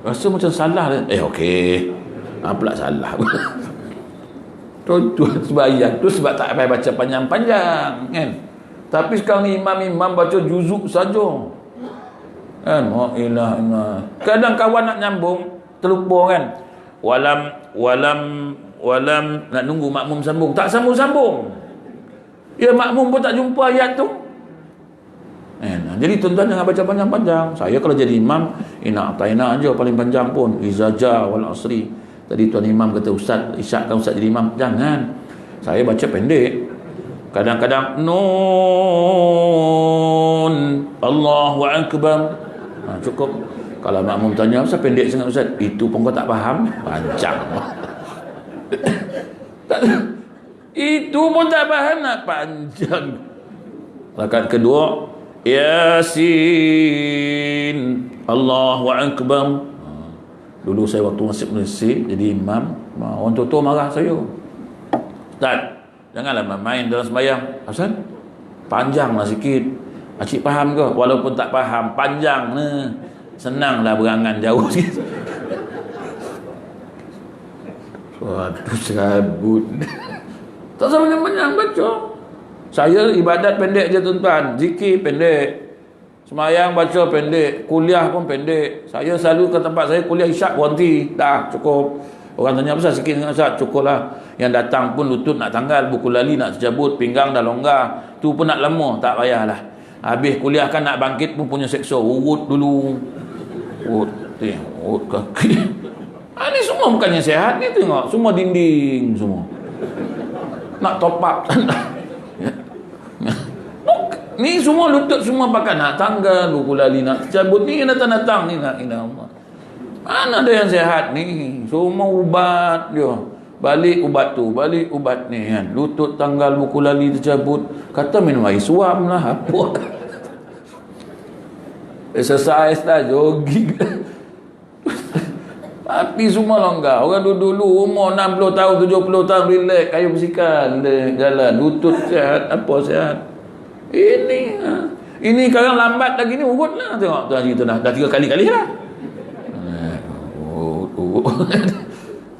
Rasa macam salah lah. Okey. Pula salah. Tuan-tuan sembahyang tu sebab tak payah baca panjang-panjang kan. Tapi sekarang ni imam-imam baca juzuk saja. Kan? La ilaha illallah. Kadang kawan nak nyambung terlupa kan. Walam nak nunggu makmum sambung. Tak sambung-sambung. Ya makmum pun tak jumpa ayat tu. Jadi tuan-tuan jangan baca panjang-panjang. Saya kalau jadi imam, inna ataina aja paling panjang pun. Izaja wal asri. Tadi tuan imam kata ustaz, isyak kan ustaz jadi imam. Jangan. Saya baca pendek. Kadang-kadang nun Allahu akbar. Cukup. Kalau makmum tanya ustaz pendek sangat ustaz, itu pun kau tak faham, panjang. Itu pun tak faham nak panjang. Rakaat kedua Yasin Allahu akbar. Dulu saya waktu masih Malaysia jadi imam, orang tua marah saya. Ustaz, janganlah main dalam sembahyang. Asal? Panjanglah sikit. Acik faham ke? Walaupun tak faham, panjang ni. Senanglah berangan jauh sikit. Waduh, serabut. Tak sama panjang baca. Saya ibadat pendek je tuan-tuan. Zikir pendek. Semayang baca pendek. Kuliah pun pendek. Saya selalu ke tempat saya kuliah isyak berhenti. Dah cukup. Orang tanya apa sikit dengan Ustaz, cukup lah. Yang datang pun lutut nak tanggal, buku lali nak tercabut, pinggang dah longgar. Tu pun nak lemah, tak payahlah. Habis kuliah kan nak bangkit pun punya seksa. Urut dulu. Urut kaki. Ni semua bukannya sihat ni, tengok. Semua dinding semua. Nak top up. Ni semua lutut semua pakai nak tanggal, buku lali nak tercabut. Ni yang datang-datang ni nak inna Allah. Mana ada yang sehat ni? Semua ubat dia. Balik ubat tu, balik ubat ni kan. Lutut tanggal, buku lali tercabut. Kata minum air suam lah. Apa? Exercise lah, jogging. Tapi semua longgar. Orang dulu umur 60 tahun, 70 tahun relax, kayu bersikal, jalan, lutut sihat, apa sihat. Ini sekarang lambat lagi ni urut lah. Tengok tuan cerita dah 3 kali lah.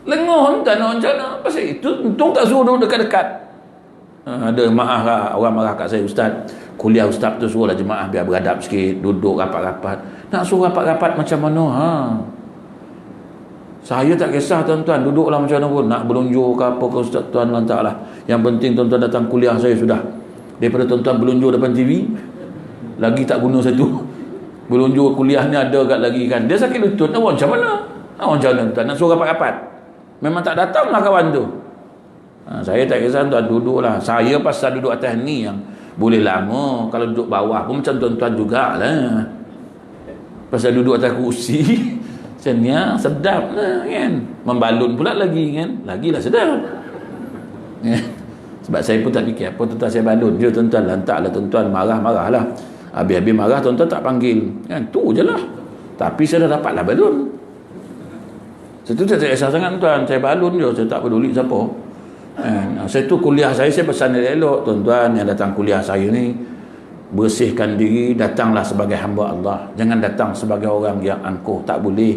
Lengoh tak nak rencana. Pasal itu untung tak suruh duduk dekat-dekat. Ada maaf lah, orang marah kat saya, ustaz. Kuliah ustaz tu suruhlah jemaah biar beradab sikit, duduk rapat-rapat. Nak suruh rapat-rapat macam mana? Saya tak kisah tuan-tuan, duduklah macam mana pun. Nak berlunjur ke apa ke ustaz, tuan lantaklah. Yang penting tuan-tuan datang kuliah saya sudah. Daripada tuan-tuan berlunjur depan TV, lagi tak guna satu. Berlunjur kuliah ni ada kat lagi kan. Dia sakit lutut, nak macam mana? Macam mana tuan? Nak suruh rapat-rapat. Memang tak datanglah kawan tu. Saya tak kisah tuan, duduklah. Saya pasal duduk atas ni yang boleh lama. Kalau duduk bawah pun macam tuan-tuan jugalah. Pasal duduk atas kursi macam ni sedap lah kan. Membalun pula lagi kan. Lagilah sedap. Sebab saya pun tak fikir apa tuan-tuan saya balun. Dia tuan-tuan lantaklah tuan-tuan marah-marah lah. Habis-habis marah tuan-tuan tak panggil. Kan tu je lah. Tapi saya dah dapatlah balun. Itu saya tak kisah sangat tuan. Saya balun je. Saya tak peduli siapa. Saya tu kuliah saya pesan elok tuan-tuan yang datang kuliah saya ni, bersihkan diri, datanglah sebagai hamba Allah, jangan datang sebagai orang yang angkuh. Tak boleh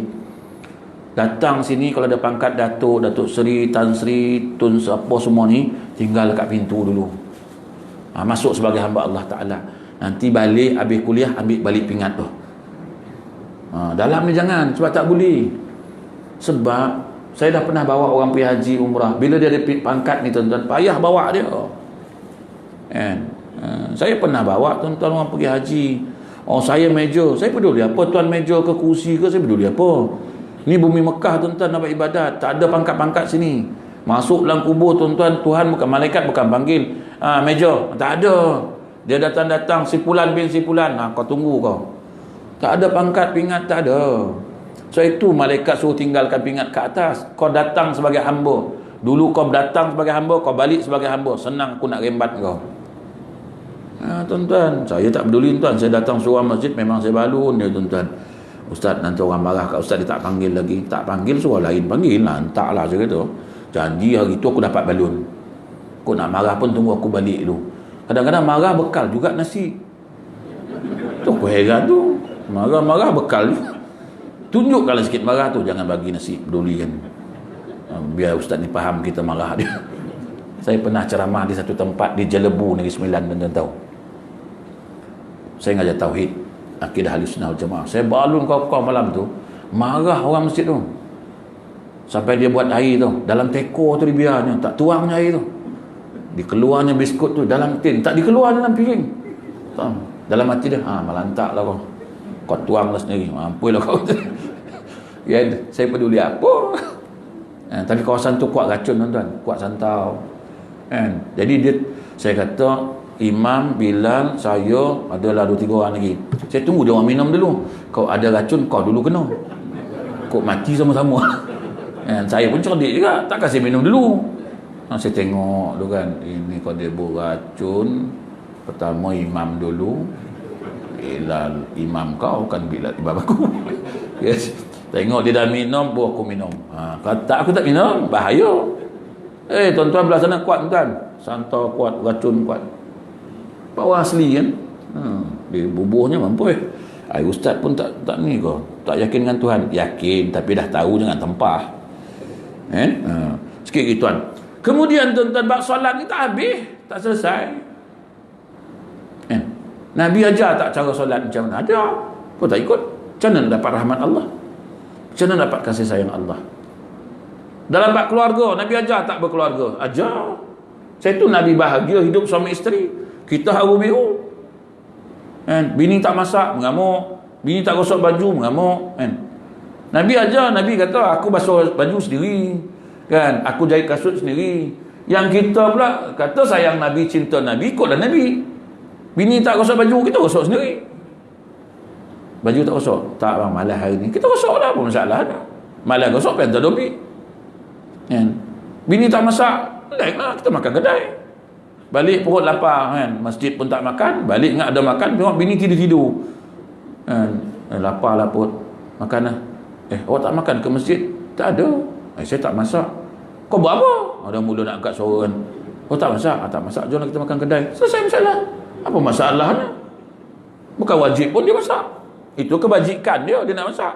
datang sini kalau ada pangkat Datuk, Datuk Seri, Tan Sri, Tun apa semua ni, tinggal kat pintu dulu. Masuk sebagai hamba Allah Ta'ala. Nanti balik habis kuliah, ambil balik pingat tu. Dalam ni jangan, sebab tak boleh. Sebab saya dah pernah bawa orang pergi haji umrah. Bila dia ada pangkat ni tuan-tuan, payah bawa dia. Saya pernah bawa tuan-tuan orang pergi haji. Saya meja. Saya peduli apa tuan meja ke kursi ke, saya peduli apa. Ni bumi Mekah tuan-tuan nak buat ibadat. Tak ada pangkat-pangkat sini. Masuk dalam kubur tuan-tuan, Tuhan bukan malaikat, bukan panggil meja. Tak ada. Dia datang-datang sipulan bin sipulan. Kau tunggu kau. Tak ada pangkat pingat, tak ada. So itu malaikat suruh tinggalkan pingat ke atas. Kau datang sebagai hamba. Dulu kau datang sebagai hamba, kau balik sebagai hamba. Senang aku nak rembat kau. Tuan-tuan, saya tak peduli tuan. Saya datang seorang masjid, memang saya balun dia tuan-tuan. Ustaz, nanti orang marah kat ustaz, dia tak panggil lagi. Tak panggil, suruh lain panggil lah. Entahlah saya kata. Janji hari tu aku dapat balun. Kau nak marah pun tunggu aku balik dulu. Kadang-kadang marah bekal juga nasi. Tu aku heran tu. Marah-marah bekal juga. Tunjukkanlah sikit marah tu, jangan bagi nasi, peduli kan. Biar ustaz ni faham kita marah dia. Saya pernah ceramah di satu tempat di Jelebu, Negeri Sembilan, tuan-tuan tahu. Saya ngajar tauhid, akidah Ahlussunnah wal Jamaah. Saya balun kau malam tu, marah orang masjid tu. Sampai dia buat air tu, dalam teko tu dibiarnya, tak tuangnya air tu. Dikeluarnya biskut tu dalam tin, tak dikeluar dalam piring. Dalam hati dia, melantaklah kau. Kau tuanglah sendiri, mampulah kau. Ya, saya peduli apa. Tapi kawasan tu kuat racun tuan-tuan, kuat santau. Jadi saya kata imam, Bilal, saya, adalah 2-3 orang lagi. Saya tunggu dia orang minum dulu. Kau ada racun, kau dulu kena. Kau mati sama-sama. Saya pun cerdik juga, tak kasih minum dulu. Saya tengok tu kan, ini kau dia beracun. Pertama imam dulu. Bilal imam kau, kan Bilal imam aku. Yes. Tengok dia dah minum, aku minum. Kata aku tak minum, bahaya. Tuan-tuan belah sana kuat tuan. Santau kuat, racun kuat. Power asli kan. Dia bubuhnya mampu ustaz pun tak ni kau. Tak yakin dengan Tuhan. Yakin, tapi dah tahu jangan tempah. Sikit gitu tuan. Kemudian tuan-tuan, bab solat ni tak habis, tak selesai. Nabi ajar tak cara solat macam mana? Ada. Kau tak ikut. Macam mana dapat rahmat Allah? Macam mana dapat kasih sayang Allah? Dalam bab keluarga, Nabi ajar tak berkeluarga? Ajar. Saya tu Nabi bahagia hidup suami isteri. Kita haru biru. Bini tak masak, mengamuk. Bini tak gosok baju, mengamuk. Nabi ajar, Nabi kata aku basuh baju sendiri. Kan? Aku jahit kasut sendiri. Yang kita pula kata sayang Nabi, cinta Nabi, ikutlah Nabi. Bini tak gosok baju, kita gosok sendiri. Baju tak gosok? Tak bang, malas hari ni. Kita gosok lah, apa masalah ada. Malas gosok, pentas dobi. Bini tak masak, lain lah, kita makan kedai. Balik perut lapar kan, masjid pun tak makan, balik ingat ada makan, tengok bini tidur-tidur. Lapar lah perut, makan lah. Awak tak makan ke masjid? Tak ada. Saya tak masak. Kau buat apa? Ada mula nak angkat suara kan. Oh tak masak? Tak masak. Jom kita makan kedai. Selesai masalah. Apa masalahnya? Bukan wajib pun dia masak. Itu kebajikan dia nak masak.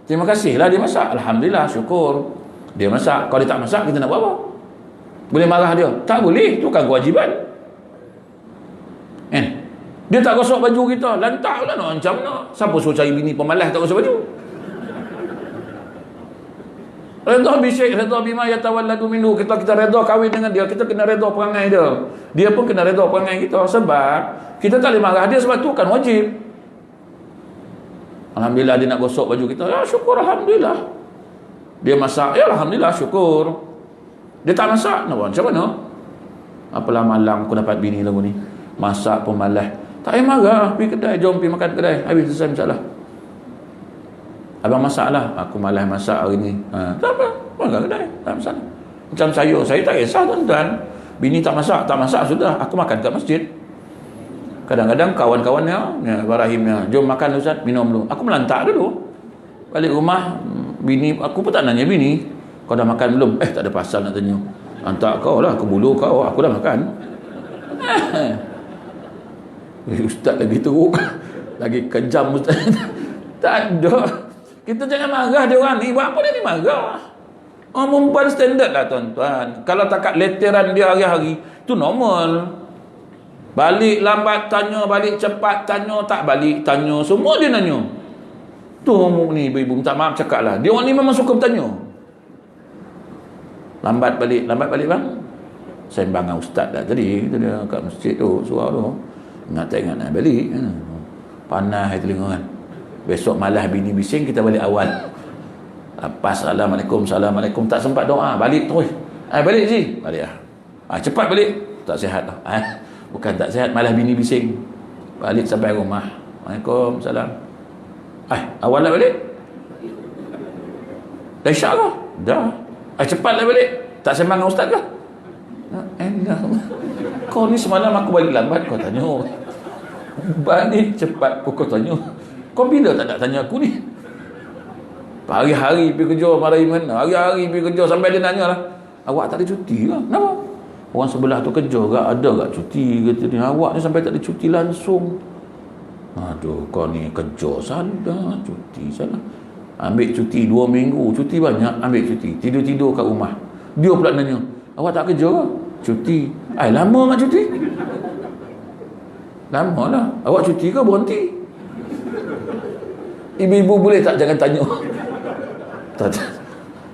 Terima kasihlah dia masak. Alhamdulillah, syukur. Dia masak. Kalau dia tak masak, kita nak buat apa? Boleh marah dia? Tak boleh. Itu kan kewajiban. Dia tak gosok baju kita. Lantak lah nak macam mana. Siapa suruh cari bini pemalas tak gosok baju? Redha bisyik, redha bima yatawalladu minhu. Kita redha kahwin dengan dia, kita kena redha perangai dia. Dia pun kena redha perangai kita. Sebab kita tak boleh marah dia, sebab tu kan wajib. Alhamdulillah dia nak gosok baju kita. Ya syukur, Alhamdulillah. Dia masak, ya Alhamdulillah, syukur. Dia tak masak, nak buat macam mana? Apalah malang aku dapat bini lagu ni. Masak pun malas. Tak payah marah, pergi kedai, jom pergi makan kedai. Habis selesai masalah. Abang masak lah. Aku malas masak hari ni. Tak apa, makan kedai, tak masalah. Macam saya tak kisah tuan-tuan. Bini tak masak sudah. Aku makan kat masjid. Kadang-kadang kawan-kawannya, Abang Rahimnya, jom makan Ustaz, minum dulu. Aku melantak dulu. Balik rumah, bini, aku pun tak nanya bini, kau dah makan belum? Tak ada pasal nak tanya. Hantar kau lah, kebulu kau, aku dah makan. Ustaz lagi teruk. Lagi kejam Ustaz. Tak ada. Kita jangan marah dia orang ni. Buat apa dia ni marah? Orang perempuan standard lah tuan-tuan. Kalau takat leteran dia hari-hari, tu normal. Balik lambat tanya, balik cepat tanya, tak balik tanya, semua dia nanya. Tu ni ibu-ibu minta maaf cakap lah. Dia orang ni memang suka bertanya. Lambat balik bang. Sembang dengan ustaz dah tadi. Kita dia kat masjid tu, surau tu. Ingat nak balik. Panas telinga kan. Besok malas bini bising, kita balik awal. Lepas Assalamualaikum, tak sempat doa, balik terus. Balik je. Balik lah. Cepat balik. Tak sihat dah. Bukan tak sihat, malas bini bising. Balik sampai rumah. Waalaikumsalam. Awal lah balik. Dah isyak kah? Dah. Cepatlah balik. Tak sembang dengan ustaz kah? Kau ni semalam aku balik lambat, kau tanya. Balik cepat kau tanya. Kau bila tak nak tanya aku ni? Hari-hari pergi kerja Mariman. Hari-hari pergi kerja sampai dia nanya lah, awak tak ada cuti ke? Kenapa? Orang sebelah tu kerja ke? Ada tak cuti? Kata dia, awak ni sampai tak ada cuti langsung. Aduh, kau ni kerja salah, cuti salah. Ambil cuti 2 minggu, cuti banyak, ambil cuti. Tidur-tidur kat rumah. Dia pula nanya, awak tak kerja ke? Cuti. Lama tak cuti? Lama lah. Awak cuti ke berhenti? Ibu-ibu boleh tak jangan tanya?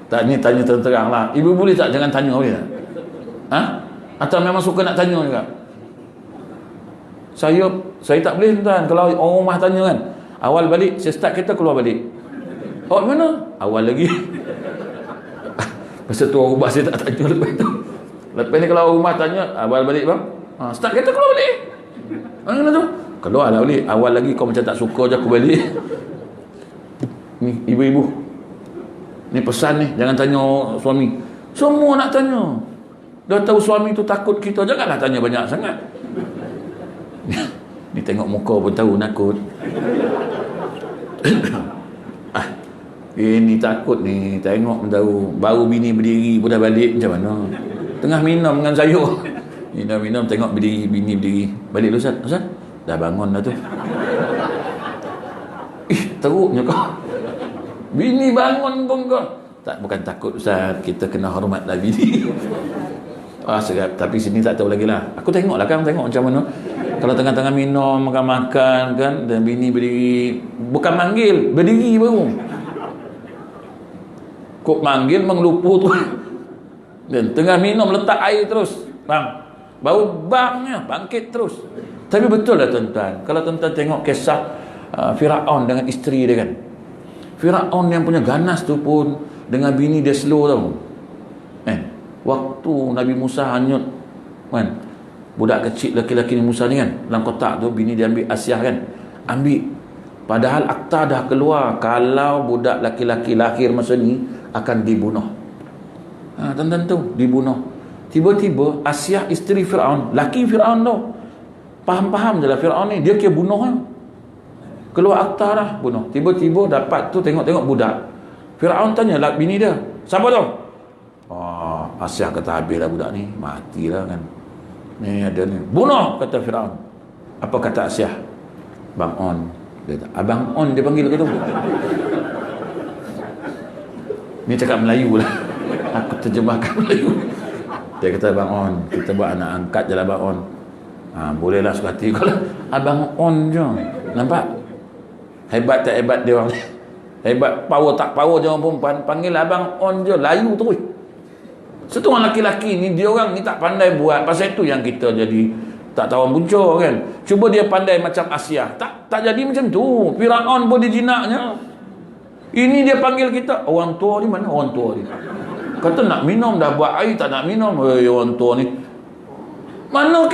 Tak ni tanya terang lah. Ibu boleh tak jangan tanya, boleh tak? Atau memang suka nak tanya juga? Saya tak boleh tuan. Kalau orang rumah tanya kan, awal balik, saya start kereta keluar balik. Awak mana? Awal lagi. Pasal tu orang rumah saya tak tanya lepas tu. Lepas ni kalau orang rumah tanya, awal balik bang, start kereta keluar balik. Mana tu? Keluar lah balik. Awal lagi kau macam tak suka je aku balik. Ni ibu-ibu, ni pesan ni, jangan tanya suami. Semua nak tanya. Dah tahu suami tu takut kita, janganlah tanya banyak sangat. Ni tengok muka pun tahu nakut. Ini takut ni, tengok pun tahu. Baru bini berdiri pun dah balik, macam mana? Tengah minum dengan sayur. Minum, tengok berdiri, bini berdiri. Balik dulu Ustaz. Dah bangun dah tu. Teruknya kau. Bini bangun pun kau. Tak, bukan takut Ustaz, kita kena hormatlah bini. Serap. Tapi sini tak tahu lagi lah. Aku tengok lah kan, tengok macam mana. Kalau tengah-tengah minum, makan-makan kan, dan bini berdiri, bukan manggil, berdiri baru. Kok manggil mengelupu tu. Dan tengah minum letak air terus. Bang. Baru bangnya bangkit terus. Tapi betul lah tuan-tuan. Kalau tuan-tuan tengok kisah Firaun dengan isteri dia kan. Firaun yang punya ganas tu pun dengan bini dia slow tau. Waktu Nabi Musa hanyut kan, budak kecil lelaki-lelaki Musa ni kan, dalam kotak tu bini dia ambil Asiah kan, ambil. Padahal akta dah keluar kalau budak lelaki-lelaki lahir masa ni akan dibunuh. Tuan-tuan tu dibunuh. Tiba-tiba Asiah isteri Firaun, laki Firaun tu faham-faham je lah Firaun ni, dia kira bunuh lah. Keluar akta dah bunuh. Tiba-tiba dapat tu, tengok-tengok budak Firaun tanya lah bini dia, siapa tu? Oh, Asyah kata habislah budak ni, matilah kan. Ni ada ni, bunuh kata Firaun. Apa kata Asyah? Bang On. Dia kata, Abang On dia panggil kata. Ni cakap Melayu lah. Aku terjemahkan Melayu. Dia kata, Abang On, kita buat anak angkat je lah Abang On. Bolehlah suka hati. Kalau Abang On je, nampak? Hebat tak hebat dia orang. Hebat, power tak power je orang perempuan. Panggil Abang On je, layu terus. Satu orang laki-laki ni, dia orang ni tak pandai buat. Pasal itu yang kita jadi tak tawan buncur kan. Cuba dia pandai macam Asyah, tak jadi macam tu. Firaun pun dijinaknya. Ini dia panggil kita, orang tua ni mana orang tua ni? Kata nak minum dah buat air tak nak minum. Orang tua ni. Mana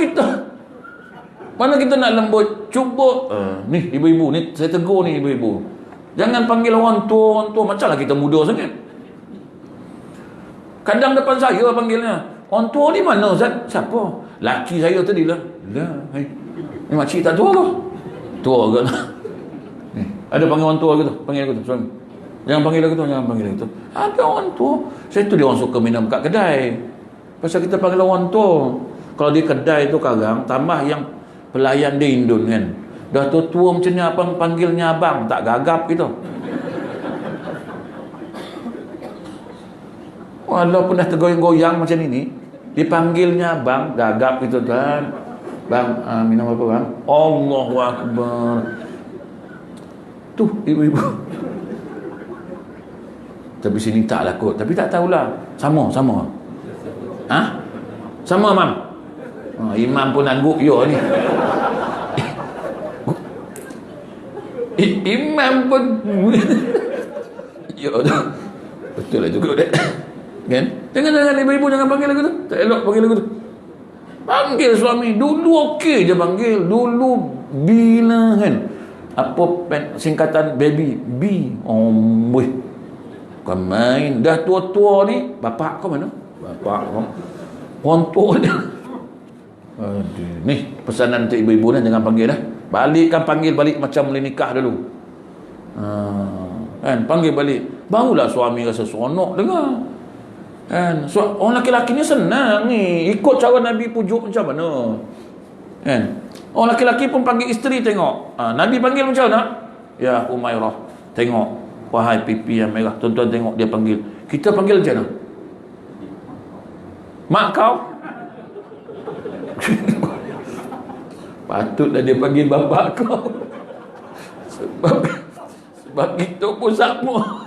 kita nak lembut? Cuba ni ibu-ibu ni, saya tegur ni ibu-ibu. Jangan panggil orang tua macamlah kita muda sangat. Kadang depan saya panggilnya, orang tua ni mana Ustaz? Siapa? Laki saya tadi lah. Ni makcik tak tua ke? Tua ke? Ni, ada panggil orang tua ke tu? Panggil aku tu, suami. Jangan panggil aku tu, jangan panggil aku tu. Ada orang tua. Saya tu dia orang suka minum kat kedai. Pasal kita panggil orang tua. Kalau di kedai tu kadang tambah yang pelayan dia Indon kan. Dah tua macam ni abang panggilnya abang, tak gagap gitu. Walaupun dah tergoyang-goyang macam ini, dipanggilnya abang, gagap gitu kan. Bang, minum apa bang? Allahu Akbar. Tuh ibu-ibu. Tapi sini tak lah kot. Tapi tak tahulah. Sama. Sama mam. Imam pun angguk yo ni. Imam pun yo tu. Betul lah juga dek. Kan? Jangan ibu-ibu jangan panggil lagu tu. Tak elok panggil lagu tu. Panggil suami. Dulu okey je panggil. Dulu bila kan. Apa singkatan baby? B. Oh boy. Kau main. Dah tua-tua ni. Bapak kau mana? Bapak kau. Orang tua dia. Aduh. Ni pesanan untuk ibu-ibu ni. Jangan panggil dah. Panggil balik macam boleh nikah dulu. Kan? Panggil balik. Barulah suami rasa seronok dengar. Kan? Orang laki-laki ni senang ni. Ikut cara Nabi pujuk macam mana. Kan? Orang laki-laki pun panggil isteri tengok. Nabi panggil macam mana? Ya Umairah. Tengok. Wahai pipi yang merah. Tuan-tuan tengok dia panggil. Kita panggil macam mana? Mak kau? Patutlah dia panggil bapak kau. Sebab kita pun sama.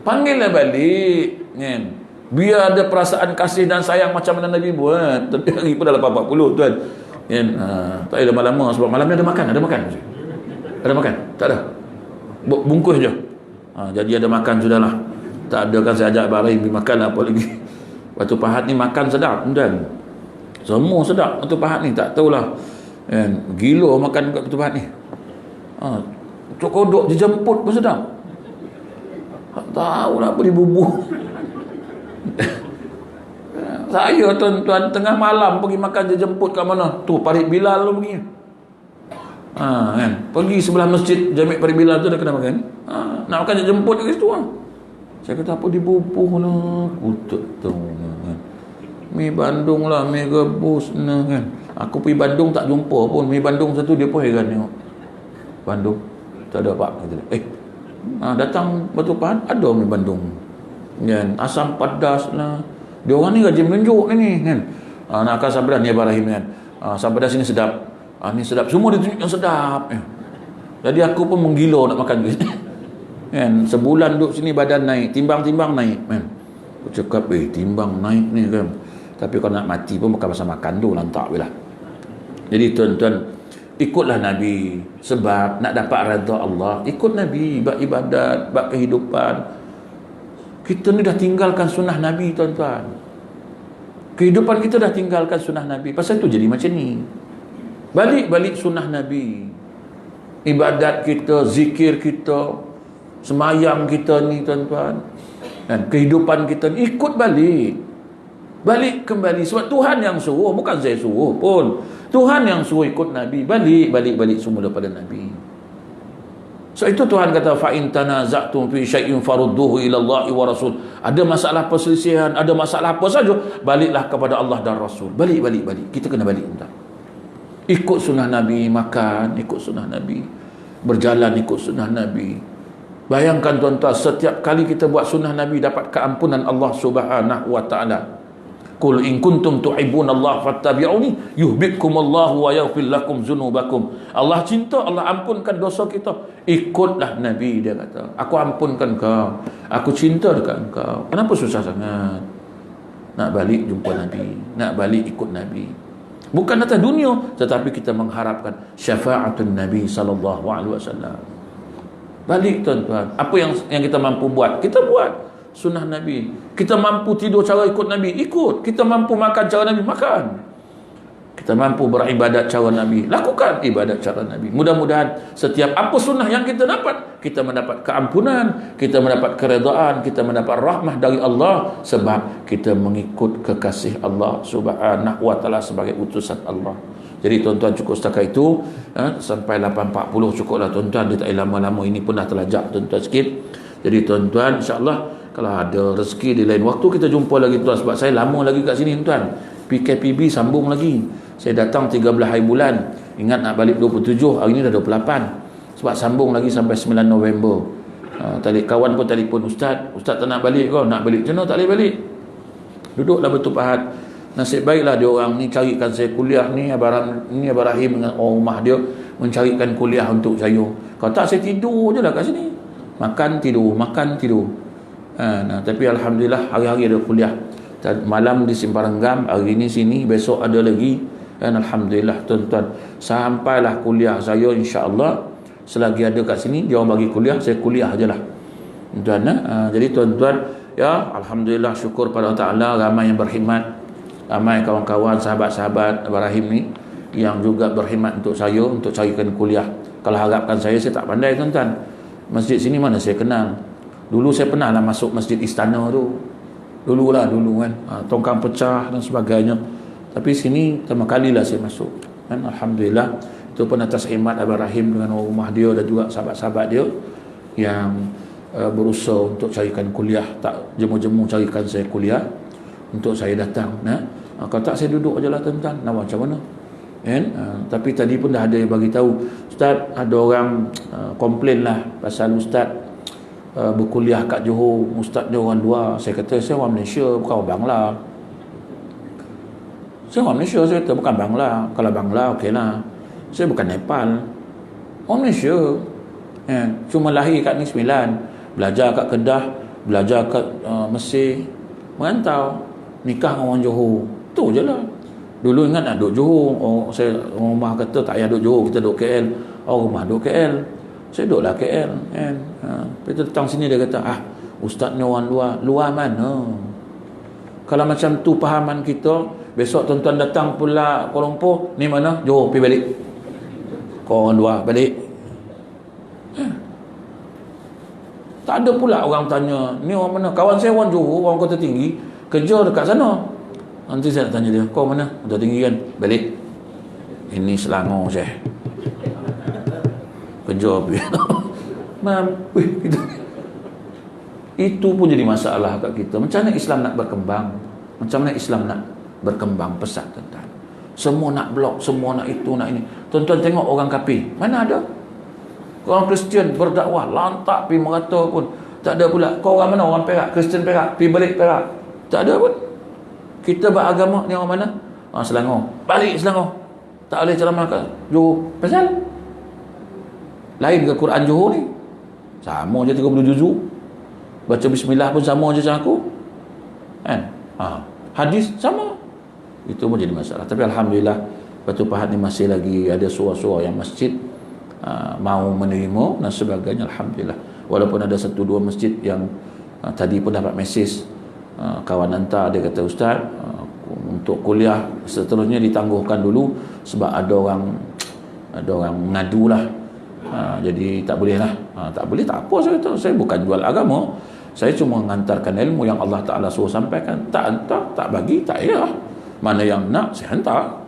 Panggillah balik kan? Biar ada perasaan kasih dan sayang macam mana Nabi buat. Tapi hari pun dah 80 tuan kan? Tak payah lama-lama. Sebab malam ni ada makan. Ada makan? Tak ada. Bungkus je. Jadi ada makan sudahlah. Tak ada kan saya ajak Ibrahim pergi makan apa lagi. Waktu Pahat ni makan sedap tuan. Semua sedap Batu Pahat ni. Tak tahulah kan? Gila makan kat Batu Pahat ni. Cok kodok dia jemput pun sedap. Tak tahulah apa dibubuh. Saya tuan-tuan tengah malam pergi makan dia jemput kat mana? Tu Parit Bilal tu pergi. Kan? Pergi sebelah masjid Jami' Parit Bilal tu dah kena makan. Nak makan dia jemput kat situ lah. Saya kata apa dibubuh lah. Kutuk tu kan. Mi Bandung lah, mi rebus nah kan. Aku pergi Bandung tak jumpa pun. Mi Bandung satu dia pun heran tengok. Bandung tak ada pak kata. Datang Batu Pahat ada mi Bandung. Kan, asam pedas lah. Dia orang ni rajin menunjuk ni kan. Nak akan sabdan ni Ibrahim kan. Asam pedas ni sedap. Ni sedap. Semua dia tunjuk yang sedap. Jadi aku pun menggila nak makan tu. Kan, sebulan duduk sini badan naik, timbang-timbang naik kan. Aku cakap timbang naik ni kan. Tapi kalau nak mati pun bukan pasal makan tu lantak lah. Jadi tuan-tuan, ikutlah Nabi. Sebab nak dapat redha Allah, ikut Nabi. Bab ibadat, bab kehidupan. Kita ni dah tinggalkan sunnah Nabi tuan-tuan. Kehidupan kita dah tinggalkan sunnah Nabi. Pasal tu jadi macam ni. Balik sunnah Nabi. Ibadat kita, zikir kita, semayang kita ni tuan-tuan. Dan kehidupan kita ni ikut balik. Balik kembali. Sebab Tuhan yang suruh, bukan saya suruh pun. Tuhan yang suruh ikut Nabi. Balik semula pada Nabi. So itu Tuhan kata fa in tanaza'tum fi syai'in farudduhu ila Allah wa Rasul. Ada masalah perselisihan, ada masalah apa saja, baliklah kepada Allah dan Rasul. Balik. Kita kena balik entah. Ikut sunnah Nabi, makan ikut sunnah Nabi, berjalan ikut sunnah Nabi. Bayangkan tuan-tuan, setiap kali kita buat sunnah Nabi dapat keampunan Allah Subhanahu wa taala. Qul in kuntum tuhibbunallaha fattabi'uni yuhibbukumullahu wa yaghfir lakum dzunubakum. Allah cinta, Allah ampunkan dosa kita. Ikutlah Nabi, dia kata. Aku ampunkan kau. Aku cinta dekat engkau. Kenapa susah sangat nak balik jumpa Nabi, nak balik ikut Nabi? Bukan atas dunia, tetapi kita mengharapkan syafaatun Nabi sallallahu alaihi wasallam. Balik tuan-tuan. Apa yang kita mampu buat, kita buat. Sunnah Nabi. Kita mampu tidur cara ikut Nabi, ikut. Kita mampu makan cara Nabi, makan. Kita mampu beribadat cara Nabi, lakukan ibadat cara Nabi. Mudah-mudahan setiap apa sunnah yang kita dapat, kita mendapat keampunan, kita mendapat keredaan, kita mendapat rahmah dari Allah, sebab kita mengikut kekasih Allah Subhanahu wa taala sebagai utusan Allah. Jadi tuan-tuan, cukup setakat itu, sampai 8.40 cukuplah tuan-tuan. Dia tak lama-lama, ini pun dah terlajak tuan-tuan sikit. Jadi tuan-tuan, insya-Allah kalau ada rezeki di lain waktu kita jumpa lagi tuan, sebab saya lama lagi kat sini tuan. PKPB sambung lagi. Saya datang 13 hari bulan. Ingat nak balik 27, hari ni dah 28. Sebab sambung lagi sampai 9 November. Kawan pun telefon, Ustaz tak nak balik kau? Nak balik macam mana? Tak boleh balik. Duduklah bertupahat. Nasib baiklah dia orang ni carikan saya kuliah ni. Abang Rahim dengan orang rumah dia mencarikan kuliah untuk saya. Kalau tak, saya tidur je lah kat sini. Makan tidur. Tapi Alhamdulillah hari-hari ada kuliah. Malam di Simpang Renggam, hari ni sini, besok ada lagi. Dan Alhamdulillah tuan-tuan, sampailah kuliah saya, insya-Allah selagi ada kat sini dia orang bagi kuliah, saya kuliah je lah tuan. Jadi tuan-tuan, ya Alhamdulillah, syukur pada Allah Ta'ala, ramai yang berkhidmat, ramai kawan-kawan, sahabat-sahabat Ibrahim ni yang juga berkhidmat untuk saya, untuk carikan kuliah. Kalau harapkan saya tak pandai tuan-tuan. Masjid sini mana saya kenal. Dulu saya pernah lah masuk Masjid Istana tu. Dulu kan. Tongkang pecah dan sebagainya. Tapi sini pertama kali lah saya masuk. Kan? Alhamdulillah. Itu pun atas khidmat Abang Rahim dengan orang rumah dia dan juga sahabat-sahabat dia yang berusaha untuk carikan kuliah. Tak jemu-jemu carikan saya kuliah untuk saya datang. Kalau tak, saya duduk je lah tuan-tuan. Nak macam mana? Tapi tadi pun dah ada yang bagi tahu, Ustaz, ada orang komplain lah pasal Ustaz berkuliah kat Johor, ustaz dia orang luar. Saya kata, saya orang Malaysia, bukan orang Bangla. Saya orang Malaysia, saya kata, bukan Bangla. Kalau Bangla, okey lah. Saya bukan Nepal, orang Malaysia. Cuma lahir kat Negeri Sembilan, belajar kat Kedah, belajar kat Mesir, merantau, nikah dengan orang Johor. Tu je lah. Dulu ingat nak duduk Johor. Saya orang rumah kata tak payah duduk Johor, kita duduk KL. Orang rumah duduk KL. Saya duduklah KL kan. Lepas tu datang sini dia kata, ustaz ni orang luar mana? Kalau macam tu pahaman kita, besok tuan-tuan datang pula Kuala Lumpur, ni mana? Johor, pergi balik. Kau orang luar, balik. Tak ada pula orang tanya, ni orang mana? Kawan saya orang Johor, orang Kota Tinggi, kerja dekat sana. Nanti saya nak tanya dia, kau mana? Kota Tinggi kan? Balik. Ini Selangor saya. Kerja itu pun jadi masalah kat kita. Macam mana Islam nak berkembang? Macam mana Islam nak berkembang pesat tuan-tuan? Semua nak blok, semua nak itu, nak ini. Tuan-tuan tengok orang kafir, mana ada? Orang Kristian berdakwah lantak pergi merata pun tak ada pula. Kau orang mana? Orang Perak, Kristian Perak, pergi balik Perak, tak ada pun. Kita beragama ni orang mana? Selangor, balik Selangor, tak boleh ceramah kat Johor. Pasal lain ke Quran Johor ni? Sama je 30 juzuk. Baca bismillah pun sama je macam aku. Kan? Hadis sama. Itu pun jadi masalah. Tapi Alhamdulillah, Batu Pahat ni masih lagi ada suara-suara yang masjid mau menerima dan sebagainya. Alhamdulillah. Walaupun ada 1-2 masjid yang tadi pun dapat mesej, kawan hantar, dia kata, Ustaz, untuk kuliah seterusnya ditangguhkan dulu sebab ada orang mengadu lah. Jadi tak boleh lah. Tak boleh, tak apa. Saya bukan jual agama, saya cuma mengantarkan ilmu yang Allah Ta'ala suruh sampaikan. Tak hantar, tak bagi, tak payah. Mana yang nak, saya hantar.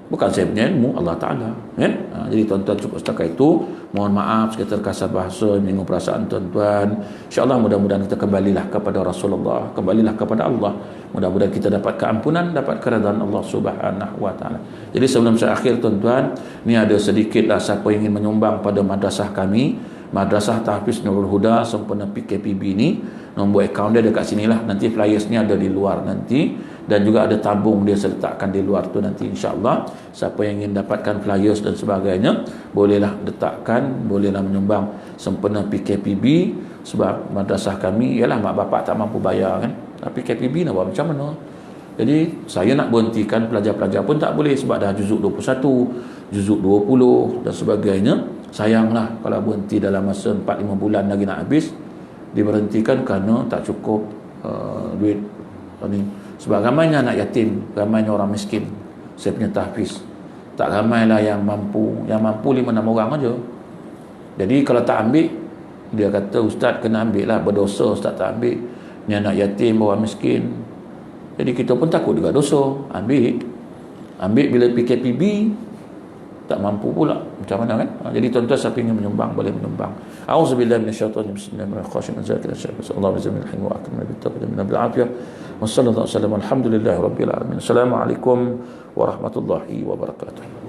Bukan saya punya ilmu, Allah Ta'ala, kan? Jadi tuan-tuan cukup setakat itu. Mohon maaf sekali terkasar bahasa, menyinggung perasaan tuan-tuan. InsyaAllah mudah-mudahan kita kembalilah kepada Rasulullah, kembalilah kepada Allah. Mudah-mudahan kita dapat keampunan, dapat keridhaan Allah Subhanahu wa Ta'ala. Jadi sebelum saya akhir tuan-tuan, ni ada sedikitlah siapa yang ingin menyumbang pada madrasah kami, Madrasah Tahfiz Nurul Huda sempena PKPB ni. Nombor akaun dia dekat sinilah. Nanti flyers ni ada di luar nanti, dan juga ada tabung dia saya letakkan di luar tu nanti, insya-Allah. Siapa yang ingin dapatkan flyers dan sebagainya, bolehlah letakkan, bolehlah menyumbang sempena PKPB. Sebab madrasah kami ialah mak bapak tak mampu bayar kan. Tapi PKPB nak buat macam mana? Jadi saya nak berhentikan pelajar-pelajar pun tak boleh, sebab dah juzuk 21, juzuk 20 dan sebagainya. Sayanglah kalau berhenti dalam masa 4-5 bulan lagi nak habis, diberhentikan kerana tak cukup duit ni. Sebab ramainya anak yatim, ramainya orang miskin. Saya punya tahfiz tak ramailah yang mampu. Yang mampu 5-6 orang aja. Jadi kalau tak ambil, dia kata ustaz kena ambil lah, berdosa ustaz tak ambil, ni anak yatim, orang miskin. Jadi kita pun takut juga dosa. Ambil bila PKPB tak mampu pula, macam mana kan? Jadi tuan-tuan siapa ingin menyumbang boleh menyumbang. A'udzubillahi minasyaitonir rajim. Bismillahirrahmanirrahim. Allahumma jami'il hilmi wa akrimna bil taqwa min bil afiyah. Wassallallahu alaihi wasallam. Alhamdulillahirabbil alamin. Assalamualaikum warahmatullahi wabarakatuh.